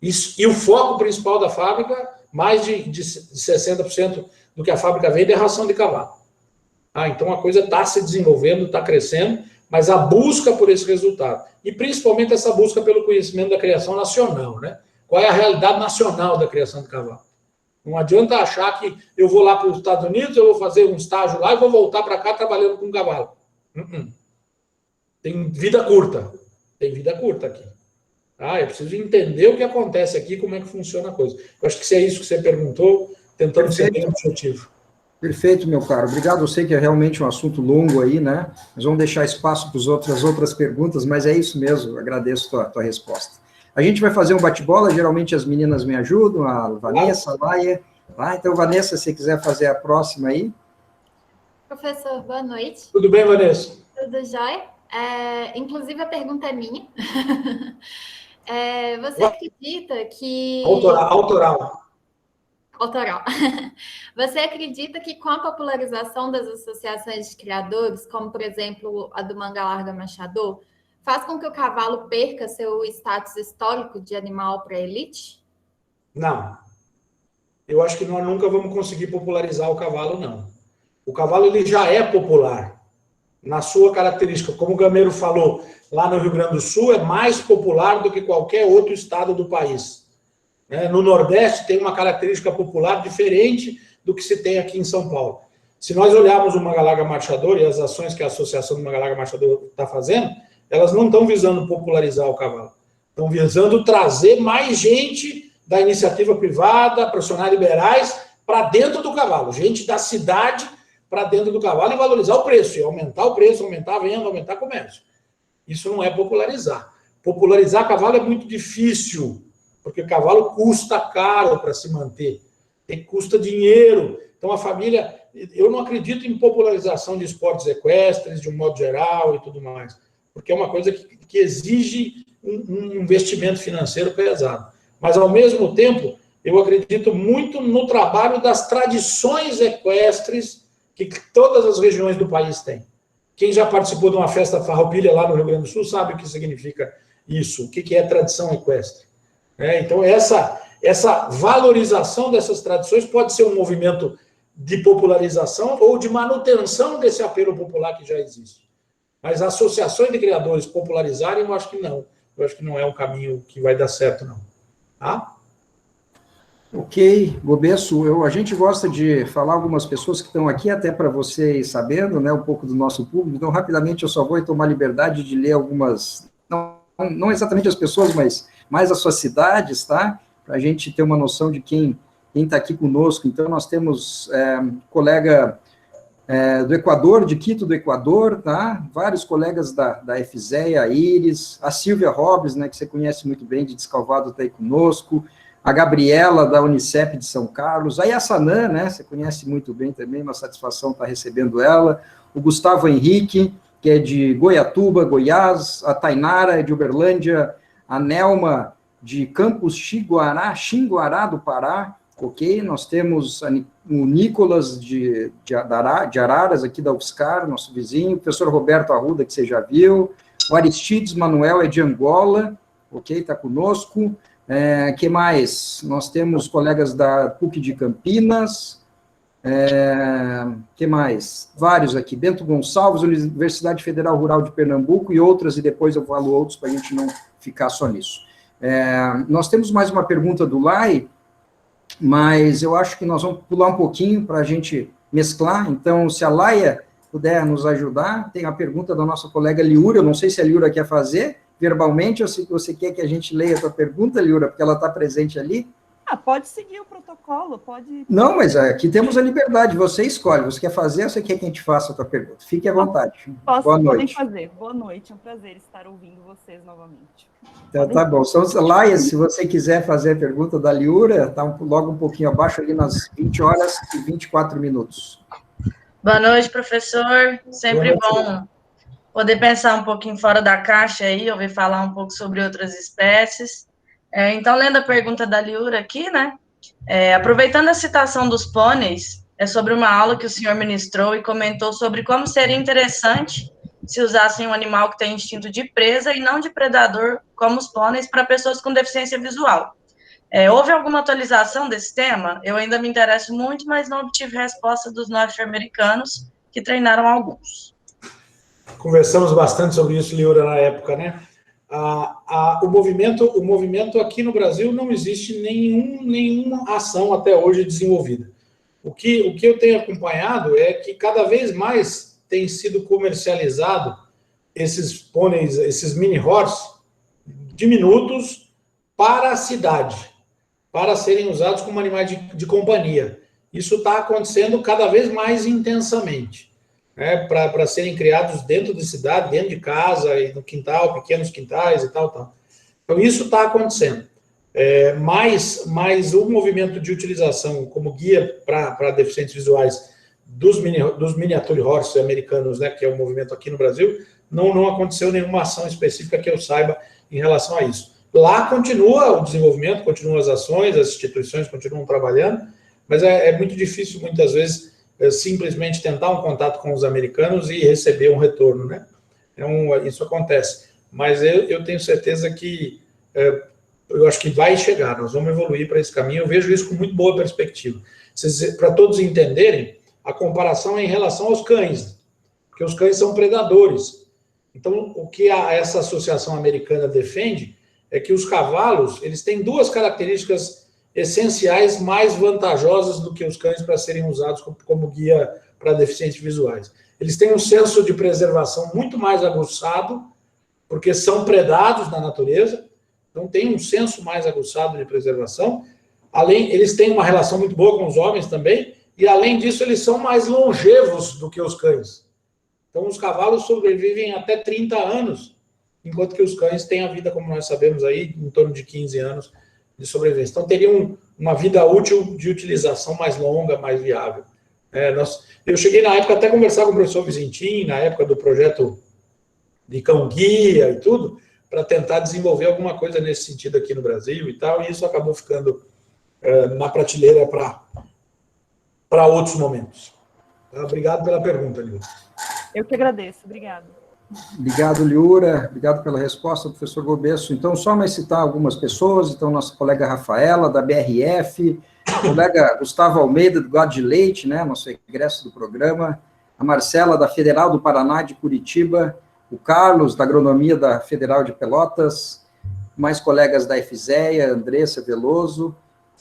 E o foco principal da fábrica, mais de 60% do que a fábrica vende é ração de cavalo. Então a coisa está se desenvolvendo, está crescendo, mas a busca por esse resultado, e principalmente essa busca pelo conhecimento da criação nacional, né? Qual é a realidade nacional da criação de cavalo? Não adianta achar que eu vou lá para os Estados Unidos, eu vou fazer um estágio lá e vou voltar para cá trabalhando com cavalo. Tem vida curta. Tem vida curta aqui. Eu preciso entender o que acontece aqui, como é que funciona a coisa. Eu acho que se é isso que você perguntou, tentando ser bem objetivo. Perfeito, meu caro. Obrigado. Eu sei que é realmente um assunto longo aí, né? Nós vamos deixar espaço para as outras perguntas, mas é isso mesmo. Eu agradeço a tua resposta. A gente vai fazer um bate-bola. Geralmente as meninas me ajudam, a Vanessa, a Laia. Então, Vanessa, se quiser fazer a próxima aí. Professor, boa noite. Tudo bem, Vanessa? Tudo jóia? Inclusive, a pergunta é minha. Você acredita que... Autoral. Você acredita que com a popularização das associações de criadores, como, por exemplo, a do Manga Larga Machador, faz com que o cavalo perca seu status histórico de animal para a elite? Não. Eu acho que nós nunca vamos conseguir popularizar o cavalo, não. O cavalo ele já é popular na sua característica. Como o Gamero falou, lá no Rio Grande do Sul é mais popular do que qualquer outro estado do país. No Nordeste tem uma característica popular diferente do que se tem aqui em São Paulo. Se nós olharmos o Manga Larga Machador e as ações que a Associação do Manga Larga Machador está fazendo, elas não estão visando popularizar o cavalo. Estão visando trazer mais gente da iniciativa privada, profissionais liberais, para dentro do cavalo. Gente da cidade para dentro do cavalo e valorizar o preço. E aumentar o preço, aumentar a venda, aumentar o comércio. Isso não é popularizar. Popularizar cavalo é muito difícil, porque o cavalo custa caro para se manter, custa dinheiro. Então, a família... Eu não acredito em popularização de esportes equestres, de um modo geral e tudo mais, porque é uma coisa que exige um investimento financeiro pesado. Mas, ao mesmo tempo, eu acredito muito no trabalho das tradições equestres que todas as regiões do país têm. Quem já participou de uma festa farroupilha lá no Rio Grande do Sul sabe o que significa isso, o que é tradição equestre. Então, essa valorização dessas tradições pode ser um movimento de popularização ou de manutenção desse apelo popular que já existe. Mas associações de criadores popularizarem, eu acho que não. Eu acho que não é um caminho que vai dar certo, não. Tá? Ok, Gobesso, a gente gosta de falar algumas pessoas que estão aqui, até para vocês sabendo, né, um pouco do nosso público, então, rapidamente, eu só vou tomar liberdade de ler algumas, não exatamente as pessoas, mas mais as suas cidades, tá? Para a gente ter uma noção de quem está aqui conosco. Então, nós temos colega do Equador, de Quito, do Equador, tá? Vários colegas da FZEA, a Iris, a Silvia Robles, né, que você conhece muito bem, de Descalvado, está aí conosco, a Gabriela, da Unicep de São Carlos, a Yassanã, né, você conhece muito bem também, uma satisfação estar recebendo ela, o Gustavo Henrique, que é de Goiatuba, Goiás, a Tainara, de Uberlândia, a Nelma, de Campos Xinguará, do Pará, ok? Nós temos o Nicolas de Araras, aqui da UFSCar, nosso vizinho, o professor Roberto Arruda, que você já viu, o Aristides Manuel é de Angola, ok? Está conosco. Que mais? Nós temos colegas da PUC de Campinas, Que mais? Vários aqui. Bento Gonçalves, Universidade Federal Rural de Pernambuco e outras, e depois eu falo outros para a gente não ficar só nisso. Nós temos mais uma pergunta do Lai, mas eu acho que nós vamos pular um pouquinho para a gente mesclar. Então, se a Laia puder nos ajudar, tem a pergunta da nossa colega Liura, eu não sei se a Liura quer fazer verbalmente ou se você quer que a gente leia a tua pergunta, Liura, porque ela está presente ali. Pode seguir o protocolo, pode... Não, mas aqui temos a liberdade, você escolhe, você quer fazer ou você quer que a gente faça a tua pergunta? Fique à vontade. Boa noite. Podem fazer. Boa noite, é um prazer estar ouvindo vocês novamente. Então, tá bom. Então, Laia, se você quiser fazer a pergunta da Liura, está logo um pouquinho abaixo, ali nas 20 horas e 24 minutos. Boa noite, professor. Sempre bom poder pensar um pouquinho fora da caixa aí, ouvir falar um pouco sobre outras espécies. Então, lendo a pergunta da Liura aqui, né? Aproveitando a citação dos pôneis, é sobre uma aula que o senhor ministrou e comentou sobre como seria interessante se usassem um animal que tem instinto de presa e não de predador, como os pôneis, para pessoas com deficiência visual. Houve alguma atualização desse tema? Eu ainda me interesso muito, mas não obtive resposta dos norte-americanos, que treinaram alguns. Conversamos bastante sobre isso, Liura, na época, né? O movimento aqui no Brasil não existe nenhuma ação até hoje desenvolvida. O que eu tenho acompanhado é que cada vez mais tem sido comercializado esses pôneis, esses mini horse, diminutos para a cidade, para serem usados como animais de companhia. Isso está acontecendo cada vez mais intensamente, né, para serem criados dentro de cidade, dentro de casa, e no quintal, pequenos quintais e tal. Então, isso está acontecendo. Mas o movimento de utilização como guia para deficientes visuais dos miniature horses americanos, né, que é o movimento aqui no Brasil, não aconteceu nenhuma ação específica que eu saiba em relação a isso. Lá continua o desenvolvimento, continuam as ações, as instituições continuam trabalhando, mas é muito difícil, muitas vezes, simplesmente tentar um contato com os americanos e receber um retorno, né? Isso acontece. Mas eu tenho certeza que eu acho que vai chegar, nós vamos evoluir para esse caminho. Eu vejo isso com muito boa perspectiva. Para todos entenderem, a comparação é em relação aos cães, porque os cães são predadores. Então, o que essa associação americana defende é que os cavalos, eles têm duas características essenciais mais vantajosas do que os cães para serem usados como guia para deficientes visuais. Eles têm um senso de preservação muito mais aguçado, porque são predados na natureza, então tem um senso mais aguçado de preservação. Eles têm uma relação muito boa com os homens também, e além disso, eles são mais longevos do que os cães. Então, os cavalos sobrevivem até 30 anos, enquanto que os cães têm a vida, como nós sabemos aí, em torno de 15 anos de sobrevivência. Então, teriam uma vida útil de utilização mais longa, mais viável. Eu cheguei, na época, até a conversar com o professor Vizentim, na época do projeto de cão-guia e tudo, para tentar desenvolver alguma coisa nesse sentido aqui no Brasil e tal, e isso acabou ficando na prateleira para outros momentos. Obrigado pela pergunta, Liura. Eu que agradeço, obrigado. Obrigado, Liura. Obrigado pela resposta, professor Gobesso. Então, só mais citar algumas pessoas. Então, nossa colega Rafaela, da BRF, colega Gustavo Almeida, do Gado de Leite, né, nosso egresso do programa, a Marcela, da Federal do Paraná, de Curitiba, o Carlos, da Agronomia da Federal de Pelotas, mais colegas da FZEA, Andressa Veloso,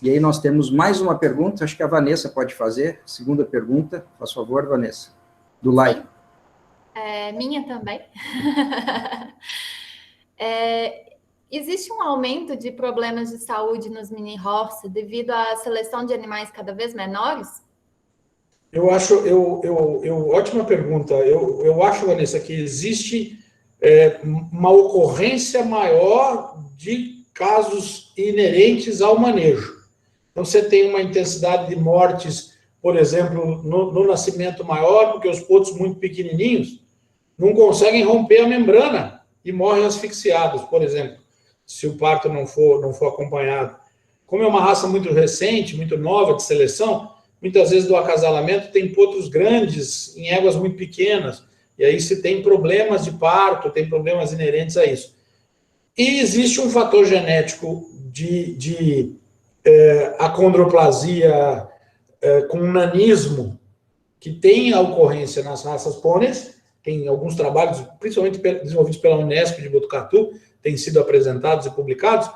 e aí nós temos mais uma pergunta, acho que a Vanessa pode fazer, segunda pergunta, faz favor, Vanessa, do Lai. Minha também. Existe um aumento de problemas de saúde nos mini horse devido à seleção de animais cada vez menores? Ótima pergunta. Eu acho, Vanessa, que existe uma ocorrência maior de casos inerentes ao manejo. Então, você tem uma intensidade de mortes, por exemplo, no nascimento maior, porque os potros muito pequenininhos não conseguem romper a membrana e morrem asfixiados, por exemplo, se o parto não for acompanhado. Como é uma raça muito recente, muito nova de seleção, muitas vezes do acasalamento tem potros grandes em éguas muito pequenas, e aí se tem problemas de parto, tem problemas inerentes a isso. E existe um fator genético de acondroplasia com um nanismo que tem a ocorrência nas raças pôneis, tem alguns trabalhos, principalmente desenvolvidos pela Unesp de Botucatu, têm sido apresentados e publicados,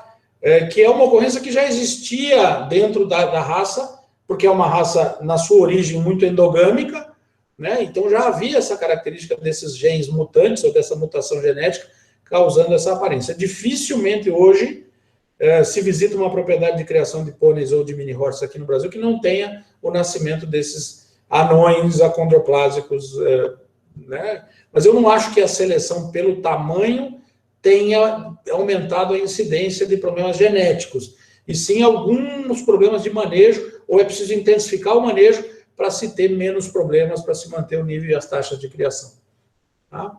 que é uma ocorrência que já existia dentro da raça, porque é uma raça, na sua origem, muito endogâmica, né? Então já havia essa característica desses genes mutantes, ou dessa mutação genética, causando essa aparência. Dificilmente hoje se visita uma propriedade de criação de pôneis ou de mini horses aqui no Brasil que não tenha o nascimento desses anões acondroplásicos, né? Mas eu não acho que a seleção pelo tamanho tenha aumentado a incidência de problemas genéticos, e sim alguns problemas de manejo, ou é preciso intensificar o manejo para se ter menos problemas, para se manter o nível e as taxas de criação. Tá?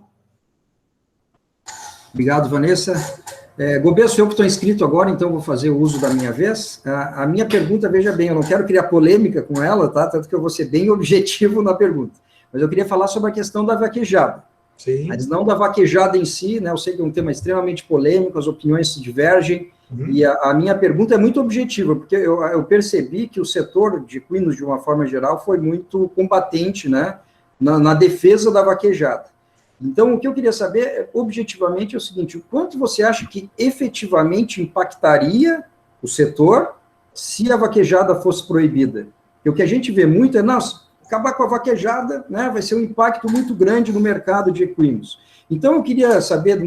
Obrigado, Vanessa. Gobeiro, sou eu que estou inscrito agora, então vou fazer o uso da minha vez. A minha pergunta, veja bem, eu não quero criar polêmica com ela, tá? Tanto que eu vou ser bem objetivo na pergunta. Mas eu queria falar sobre a questão da vaquejada. Sim. Mas não da vaquejada em si, né? Eu sei que é um tema extremamente polêmico, as opiniões se divergem, e a minha pergunta é muito objetiva, porque eu percebi que o setor de equinos, de uma forma geral, foi muito combatente, né, na defesa da vaquejada. Então, o que eu queria saber, objetivamente, é o seguinte: o quanto você acha que efetivamente impactaria o setor se a vaquejada fosse proibida? E o que a gente vê muito é, nossa, acabar com a vaquejada, né, vai ser um impacto muito grande no mercado de equinos. Então, eu queria saber,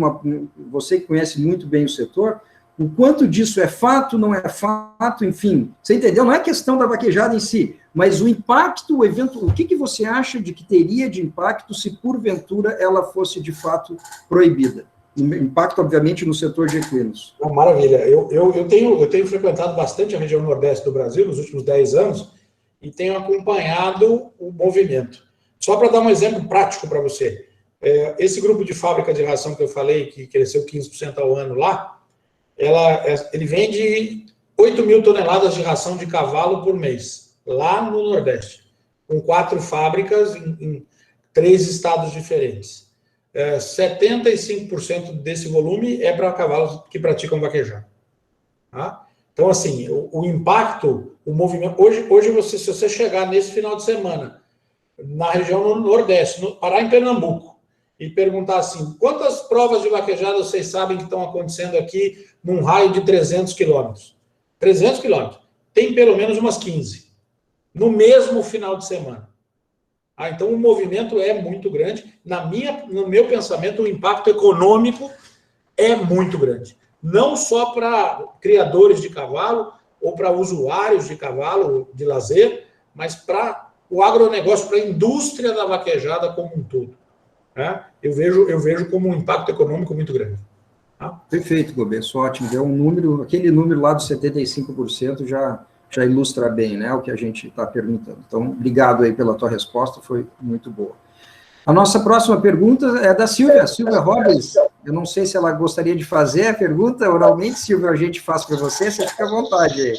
você que conhece muito bem o setor, o quanto disso é fato, não é fato, enfim, você entendeu? Não é questão da vaquejada em si, mas o impacto, o evento, o que você acha de que teria de impacto se, porventura, ela fosse, de fato, proibida? Impacto, obviamente, no setor de equinos. Maravilha. Eu tenho frequentado bastante a região nordeste do Brasil nos últimos 10 anos e tenho acompanhado o movimento. Só para dar um exemplo prático para você, esse grupo de fábrica de ração que eu falei, que cresceu 15% ao ano lá, ele vende 8 mil toneladas de ração de cavalo por mês, lá no Nordeste, com 4 fábricas em 3 estados diferentes. 75% desse volume é para cavalos que praticam vaquejada. Tá? Então, assim, o impacto, o movimento... Hoje se você chegar nesse final de semana, na região no Nordeste, parar em Pernambuco, e perguntar assim, quantas provas de vaquejada vocês sabem que estão acontecendo aqui num raio de 300 quilômetros? 300 quilômetros. Tem pelo menos umas 15. No mesmo final de semana. Então, o movimento é muito grande. No meu pensamento, o impacto econômico é muito grande. Não só para criadores de cavalo ou para usuários de cavalo de lazer, mas para o agronegócio, para a indústria da vaquejada como um todo. Eu vejo como um impacto econômico muito grande. Perfeito, Gobeiro, ótimo. Deu um número, aquele número lá dos 75% já ilustra bem, né, o que a gente está perguntando. Então, obrigado aí pela tua resposta, foi muito boa. A nossa próxima pergunta é da Silvia Robles. Eu não sei se ela gostaria de fazer a pergunta oralmente, Silvia, a gente faz para você fica à vontade aí.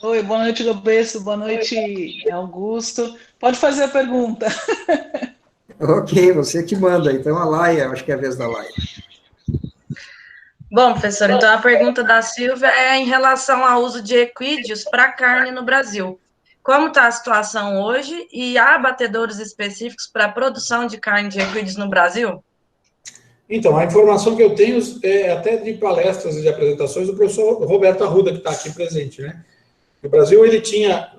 Oi, boa noite, Gobeiro, boa noite, Augusto. Pode fazer a pergunta. Ok, você que manda. Então, a Laia, acho que é a vez da Laia. Bom, professor, então a pergunta da Silvia é em relação ao uso de equídeos para carne no Brasil. Como está a situação hoje e há abatedouros específicos para a produção de carne de equídeos no Brasil? Então, a informação que eu tenho é até de palestras e de apresentações do professor Roberto Arruda, que está aqui presente, né? O Brasil, ele tinha,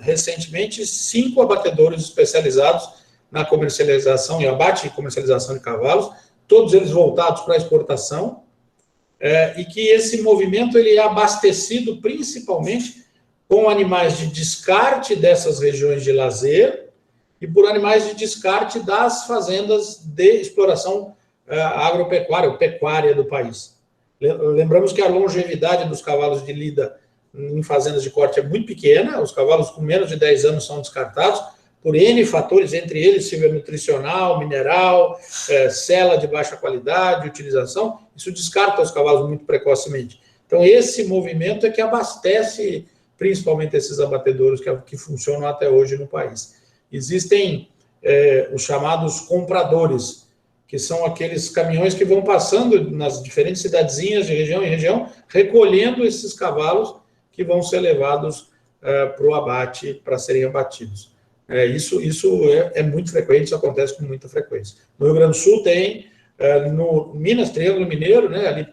recentemente, 5 abatedouros especializados na comercialização e abate e comercialização de cavalos, todos eles voltados para a exportação, e que esse movimento ele é abastecido principalmente com animais de descarte dessas regiões de lazer e por animais de descarte das fazendas de exploração agropecuária, ou pecuária do país. Lembramos que a longevidade dos cavalos de lida em fazendas de corte é muito pequena, os cavalos com menos de 10 anos são descartados, por N fatores, entre eles, nível nutricional, mineral, sela de baixa qualidade, utilização, isso descarta os cavalos muito precocemente. Então, esse movimento é que abastece principalmente esses abatedouros que funcionam até hoje no país. Existem os chamados compradores, que são aqueles caminhões que vão passando nas diferentes cidadezinhas de região em região, recolhendo esses cavalos que vão ser levados para o abate, para serem abatidos. Isso é muito frequente, isso acontece com muita frequência. No Rio Grande do Sul tem, no Minas, Triângulo Mineiro, né, ali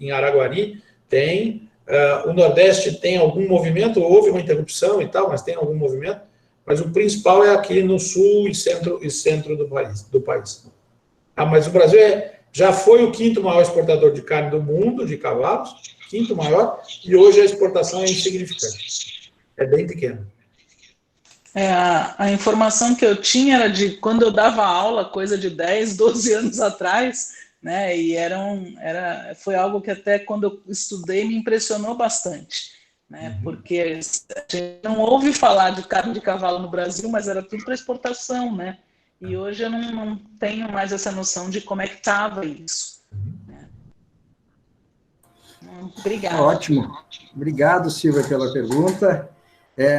em Araguari, tem, o Nordeste tem algum movimento, houve uma interrupção e tal, mas tem algum movimento, mas o principal é aqui no Sul e centro do país. Mas o Brasil já foi o 5º maior exportador de carne do mundo, de cavalos, 5º maior, e hoje a exportação é insignificante. É bem pequena. A informação que eu tinha era de quando eu dava aula, coisa de 10, 12 anos atrás, né? E foi algo que até quando eu estudei me impressionou bastante, né? Porque a gente não ouve falar de carne de cavalo no Brasil, mas era tudo para exportação, né? E hoje eu não tenho mais essa noção de como é que estava isso. Né? Obrigada. Ótimo. Obrigado, Silvia, pela pergunta.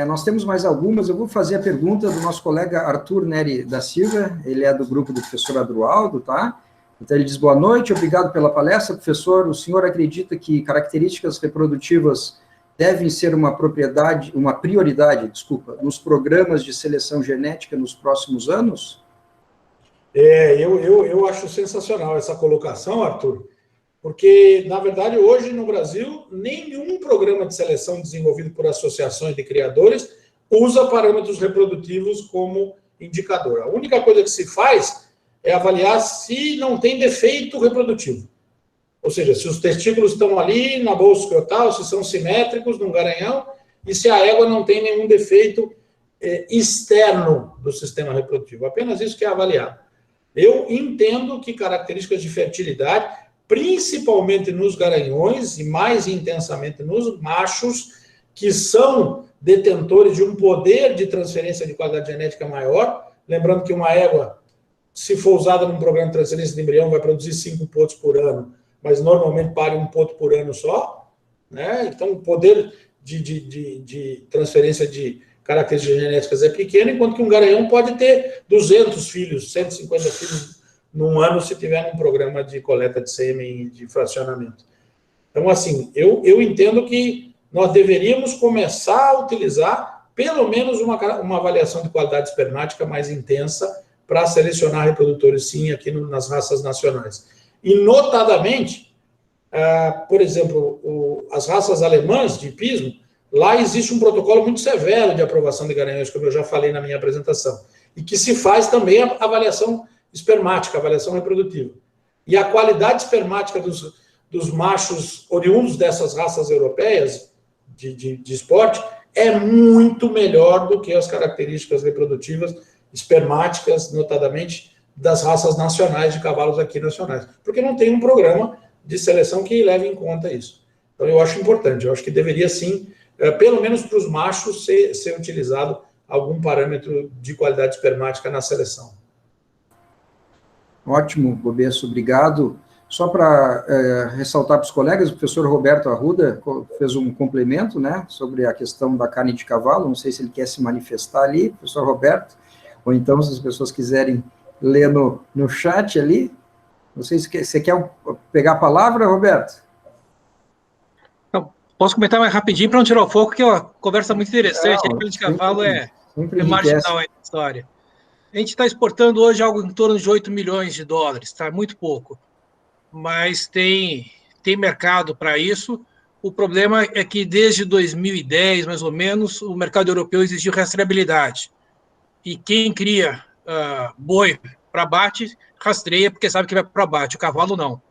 Nós temos mais algumas. Eu vou fazer a pergunta do nosso colega Arthur Neri da Silva, ele é do grupo do professor Adroaldo, tá? Então, ele diz, boa noite, obrigado pela palestra, professor. O senhor acredita que características reprodutivas devem ser uma prioridade, nos programas de seleção genética nos próximos anos? Eu acho sensacional essa colocação, Arthur, porque, na verdade, hoje no Brasil, nenhum programa de seleção desenvolvido por associações de criadores usa parâmetros reprodutivos como indicador. A única coisa que se faz é avaliar se não tem defeito reprodutivo. Ou seja, se os testículos estão ali na bolsa escrotal, se são simétricos num garanhão, e se a égua não tem nenhum defeito externo do sistema reprodutivo. Apenas isso que é avaliado. Eu entendo que características de fertilidade, principalmente nos garanhões e mais intensamente nos machos, que são detentores de um poder de transferência de qualidade genética maior, lembrando que uma égua, se for usada num programa de transferência de embrião, vai produzir 5 potos por ano, mas normalmente pare 1 poto por ano só, né? Então, o poder de transferência de características genéticas é pequeno, enquanto que um garanhão pode ter 200 filhos, 150 filhos num ano, se tiver um programa de coleta de sêmen e de fracionamento. Então, assim, eu entendo que nós deveríamos começar a utilizar pelo menos uma avaliação de qualidade espermática mais intensa para selecionar reprodutores, sim, aqui nas raças nacionais. E, notadamente, por exemplo, as raças alemãs de hipismo, lá existe um protocolo muito severo de aprovação de garanhões, como eu já falei na minha apresentação, e que se faz também a avaliação espermática, avaliação reprodutiva. E a qualidade espermática dos machos oriundos dessas raças europeias de esporte é muito melhor do que as características reprodutivas espermáticas, notadamente das raças nacionais de cavalos aqui nacionais, porque não tem um programa de seleção que leve em conta isso. Então, eu acho importante, eu acho que deveria sim, pelo menos para os machos, ser utilizado algum parâmetro de qualidade espermática na seleção. Ótimo, Bobesso, obrigado. Só para ressaltar para os colegas, o professor Roberto Arruda fez um complemento, né, sobre a questão da carne de cavalo, não sei se ele quer se manifestar ali, professor Roberto, ou então, se as pessoas quiserem ler no chat ali. Não sei se você quer pegar a palavra, Roberto? Não, posso comentar mais rapidinho para não tirar o foco, que é uma conversa muito interessante. A carne de cavalo é marginal aí na história. A gente está exportando hoje algo em torno de 8 milhões de dólares, tá? Muito pouco. Mas tem mercado para isso. O problema é que desde 2010, mais ou menos, o mercado europeu exigiu rastreabilidade. E quem cria boi para abate, rastreia porque sabe que vai para abate, o cavalo não.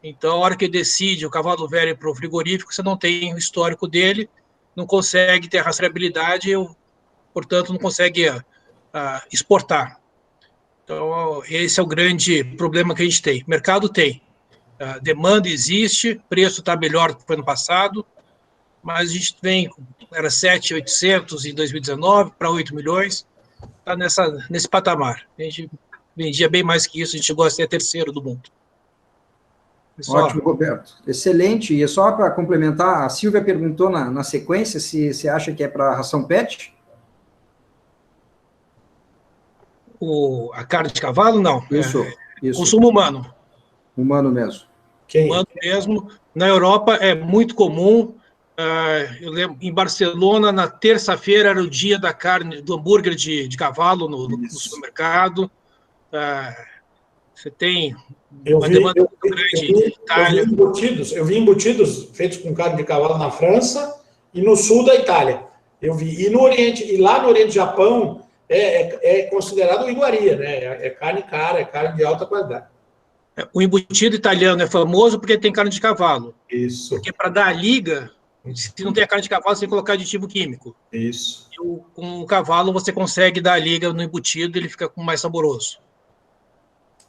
Então, a hora que decide o cavalo velho para o frigorífico, você não tem o histórico dele, não consegue ter rastreabilidade, portanto, não consegue exportar. Então, esse é o grande problema que a gente tem. Mercado tem. Demanda existe, preço está melhor do que foi no passado, mas a gente vem, era 7.800 em 2019 para 8 milhões, está nesse patamar. A gente vendia bem mais que isso, a gente chegou a ser terceiro do mundo. Ótimo, Roberto. Excelente. E só para complementar, a Silvia perguntou na sequência se você acha que é para ração PET? A carne de cavalo, não. Isso. Consumo humano. Humano mesmo. Humano mesmo. Na Europa é muito comum Eu lembro, em Barcelona, na terça-feira, era o dia da carne, do hambúrguer de cavalo no supermercado. Você tem uma demanda muito grande em Itália. Eu vi embutidos feitos com carne de cavalo na França e no sul da Itália. Eu vi. E no Oriente, e lá no Oriente do Japão é considerado iguaria, né? É carne cara, é carne de alta qualidade. O embutido italiano é famoso porque tem carne de cavalo. Isso. Porque para dar a liga, se não tem a carne de cavalo, você tem que colocar aditivo químico. Isso. E com o cavalo, você consegue dar a liga no embutido, ele fica mais saboroso.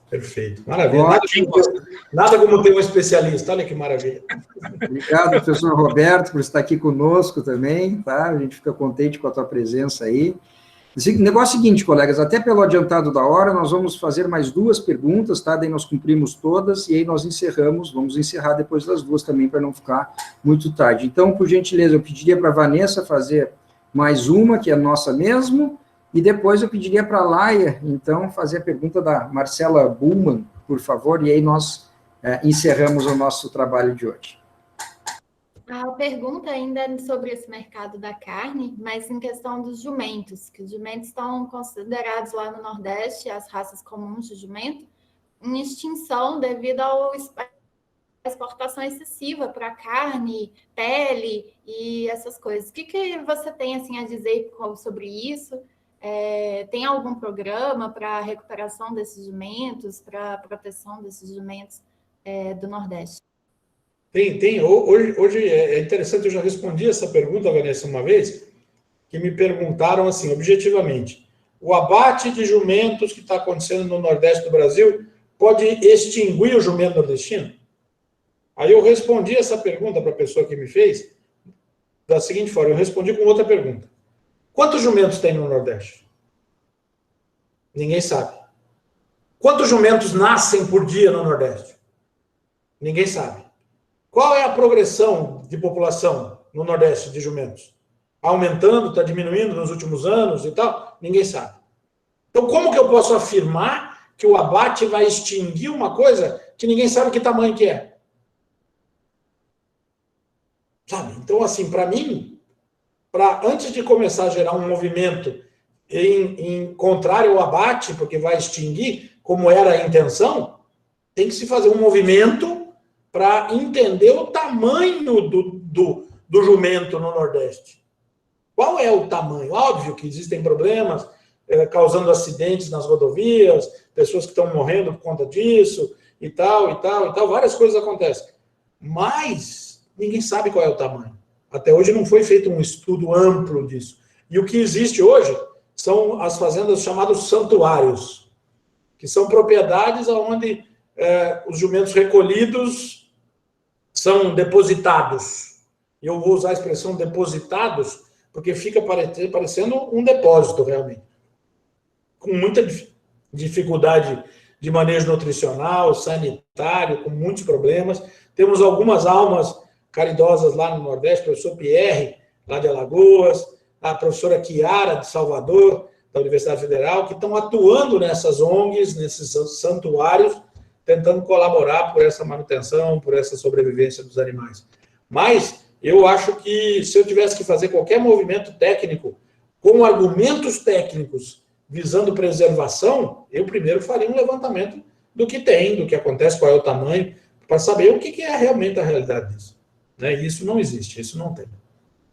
Perfeito. Maravilha. Nada como ter um especialista. Olha que maravilha. Obrigado, professor Roberto, por estar aqui conosco também, tá? A gente fica contente com a tua presença aí. O negócio é o seguinte, colegas, até pelo adiantado da hora, nós vamos fazer mais 2 perguntas, tá? Daí nós cumprimos todas e aí nós encerramos, vamos encerrar depois das 2 também, para não ficar muito tarde. Então, por gentileza, eu pediria para a Vanessa fazer mais uma, que é nossa mesmo, e depois eu pediria para a Laia, então, fazer a pergunta da Marcela Bullman, por favor, e aí nós encerramos o nosso trabalho de hoje. A pergunta ainda é sobre esse mercado da carne, mas em questão dos jumentos, que os jumentos estão considerados lá no Nordeste, as raças comuns de jumento, em extinção devido à exportação excessiva para carne, pele e essas coisas. O que você tem assim, a dizer sobre isso? Tem algum programa para a recuperação desses jumentos, para a proteção desses jumentos do Nordeste? Tem. Hoje é interessante, eu já respondi essa pergunta, Vanessa, uma vez, que me perguntaram assim, objetivamente, o abate de jumentos que está acontecendo no Nordeste do Brasil pode extinguir o jumento nordestino? Aí eu respondi essa pergunta para a pessoa que me fez da seguinte forma, eu respondi com outra pergunta. Quantos jumentos tem no Nordeste? Ninguém sabe. Quantos jumentos nascem por dia no Nordeste? Ninguém sabe. Qual é a progressão de população no Nordeste de jumentos? Aumentando, está diminuindo nos últimos anos e tal? Ninguém sabe. Então, como que eu posso afirmar que o abate vai extinguir uma coisa que ninguém sabe que tamanho que é? Sabe? Então, assim, para mim, antes de começar a gerar um movimento em contrário ao abate, porque vai extinguir, como era a intenção, tem que se fazer um movimento para entender o tamanho do jumento no Nordeste. Qual é o tamanho? Óbvio que existem problemas causando acidentes nas rodovias, pessoas que estão morrendo por conta disso, e tal, várias coisas acontecem. Mas ninguém sabe qual é o tamanho. Até hoje não foi feito um estudo amplo disso. E o que existe hoje são as fazendas chamadas santuários, que são propriedades onde os jumentos recolhidos são depositados. Eu vou usar a expressão depositados, porque fica parecendo um depósito, realmente. Com muita dificuldade de manejo nutricional, sanitário, com muitos problemas. Temos algumas almas caridosas lá no Nordeste, o professor Pierre, lá de Alagoas, a professora Chiara, de Salvador, da Universidade Federal, que estão atuando nessas ONGs, nesses santuários, tentando colaborar por essa manutenção, por essa sobrevivência dos animais. Mas eu acho que se eu tivesse que fazer qualquer movimento técnico com argumentos técnicos visando preservação, eu primeiro faria um levantamento do que tem, do que acontece, qual é o tamanho, para saber o que é realmente a realidade disso. Né? Isso não existe, isso não tem.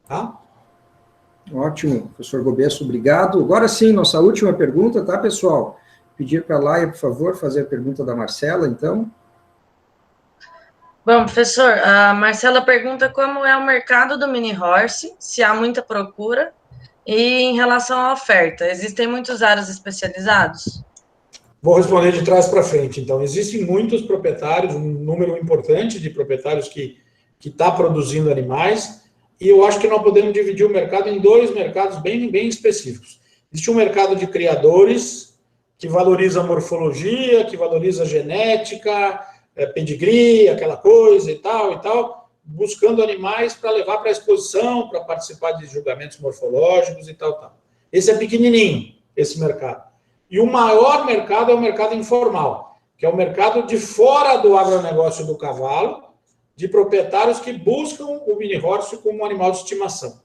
Tá? Ótimo, professor Gobesso, obrigado. Agora sim, nossa última pergunta, tá, pessoal? Pedir para a Laia, por favor, fazer a pergunta da Marcela, então. Bom, professor, a Marcela pergunta como é o mercado do mini horse, se há muita procura, e em relação à oferta, existem muitos aros especializados? Vou responder de trás para frente, então. Existem muitos proprietários, um número importante de proprietários que está produzindo animais, e eu acho que nós podemos dividir o mercado em 2 mercados bem específicos. Existe um mercado de criadores, que valoriza a morfologia, que valoriza a genética, pedigree, aquela coisa e tal, buscando animais para levar para a exposição, para participar de julgamentos morfológicos e tal. Esse é pequenininho, esse mercado. E o maior mercado é o mercado informal, que é o mercado de fora do agronegócio do cavalo, de proprietários que buscam o mini horse como um animal de estimação,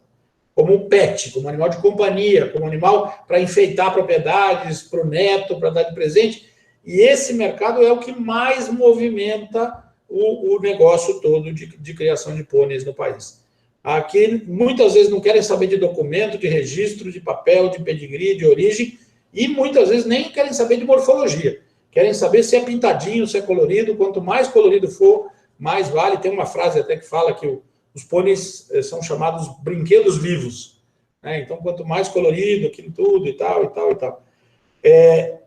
como um pet, como um animal de companhia, como um animal para enfeitar propriedades, para o neto, para dar de presente. E esse mercado é o que mais movimenta o negócio todo de criação de pôneis no país. Aqui, muitas vezes, não querem saber de documento, de registro, de papel, de pedigree, de origem, e muitas vezes nem querem saber de morfologia. Querem saber se é pintadinho, se é colorido. Quanto mais colorido for, mais vale. Tem uma frase até que fala que os pôneis são chamados brinquedos vivos, né? Então, quanto mais colorido, aquilo tudo e tal, e tal, e tal.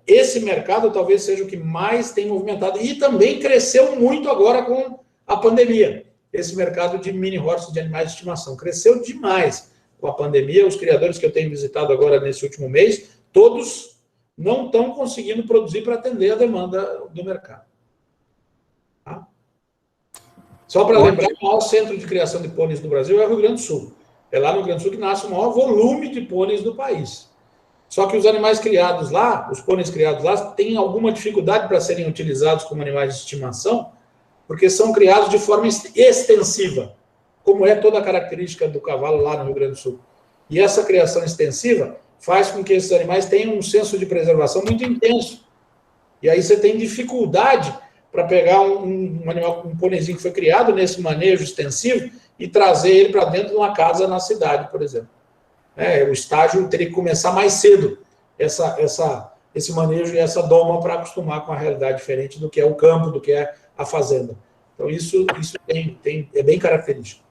Esse mercado talvez seja o que mais tem movimentado. E também cresceu muito agora com a pandemia. Esse mercado de mini horses, de animais de estimação. Cresceu demais com a pandemia. Os criadores que eu tenho visitado agora nesse último mês, todos não estão conseguindo produzir para atender a demanda do mercado. Tá? Só para lembrar, o maior centro de criação de pôneis do Brasil é o Rio Grande do Sul. É lá no Rio Grande do Sul que nasce o maior volume de pôneis do país. Só que os animais criados lá, os pôneis criados lá, têm alguma dificuldade para serem utilizados como animais de estimação, porque são criados de forma extensiva, como é toda a característica do cavalo lá no Rio Grande do Sul. E essa criação extensiva faz com que esses animais tenham um senso de preservação muito intenso. E aí você tem dificuldade para pegar um animal, um pôneizinho que foi criado nesse manejo extensivo e trazer ele para dentro de uma casa na cidade, por exemplo. O estágio teria que começar mais cedo, esse manejo e essa doma para acostumar com a realidade diferente do que é o campo, do que é a fazenda. Então, isso é bem característico.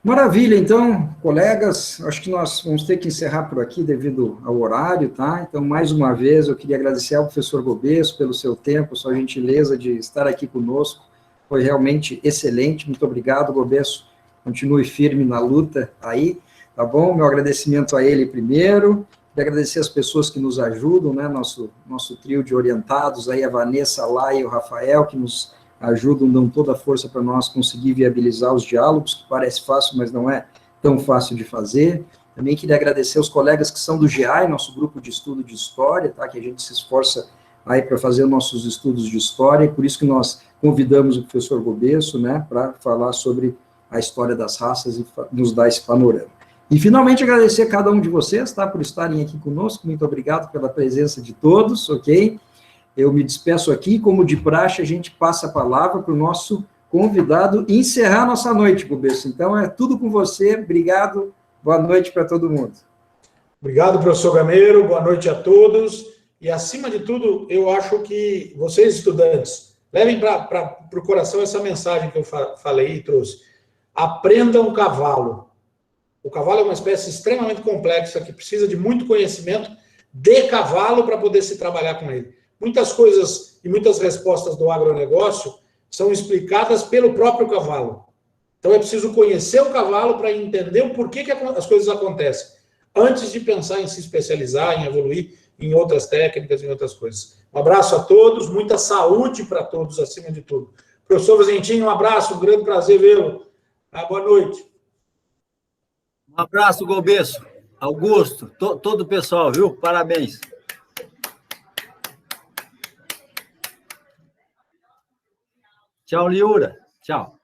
Maravilha, então, colegas, acho que nós vamos ter que encerrar por aqui devido ao horário, tá? Então, mais uma vez, eu queria agradecer ao professor Gobesso pelo seu tempo, sua gentileza de estar aqui conosco, foi realmente excelente, muito obrigado, Gobesso, continue firme na luta aí, tá bom? Meu agradecimento a ele primeiro, queria agradecer as pessoas que nos ajudam, né, nosso trio de orientados, aí a Vanessa, a Laia e o Rafael, que nos ajudam, dão toda a força para nós conseguir viabilizar os diálogos, que parece fácil, mas não é tão fácil de fazer. Também queria agradecer os colegas que são do GEAI, nosso grupo de estudo de história, tá, que a gente se esforça aí para fazer nossos estudos de história, e por isso que nós convidamos o professor Gobesso, né, para falar sobre a história das raças e nos dar esse panorama. E, finalmente, agradecer a cada um de vocês, tá, por estarem aqui conosco, muito obrigado pela presença de todos, ok? Eu me despeço aqui, como de praxe, a gente passa a palavra para o nosso convidado encerrar nossa noite, Gobesso. Então, é tudo com você, obrigado, boa noite para todo mundo. Obrigado, professor Gameiro, boa noite a todos, e, acima de tudo, eu acho que vocês, estudantes, levem para o coração essa mensagem que eu falei e trouxe. Aprendam o cavalo. O cavalo é uma espécie extremamente complexa, que precisa de muito conhecimento de cavalo para poder se trabalhar com ele. Muitas coisas e muitas respostas do agronegócio são explicadas pelo próprio cavalo. Então, é preciso conhecer o cavalo para entender o porquê que as coisas acontecem, antes de pensar em se especializar, em evoluir em outras técnicas, em outras coisas. Um abraço a todos, muita saúde para todos, acima de tudo. Professor Vazentinho, um abraço, um grande prazer vê-lo. Boa noite. Um abraço, Gobesso, Augusto, todo o pessoal, viu? Parabéns. Tchau, Liura. Tchau.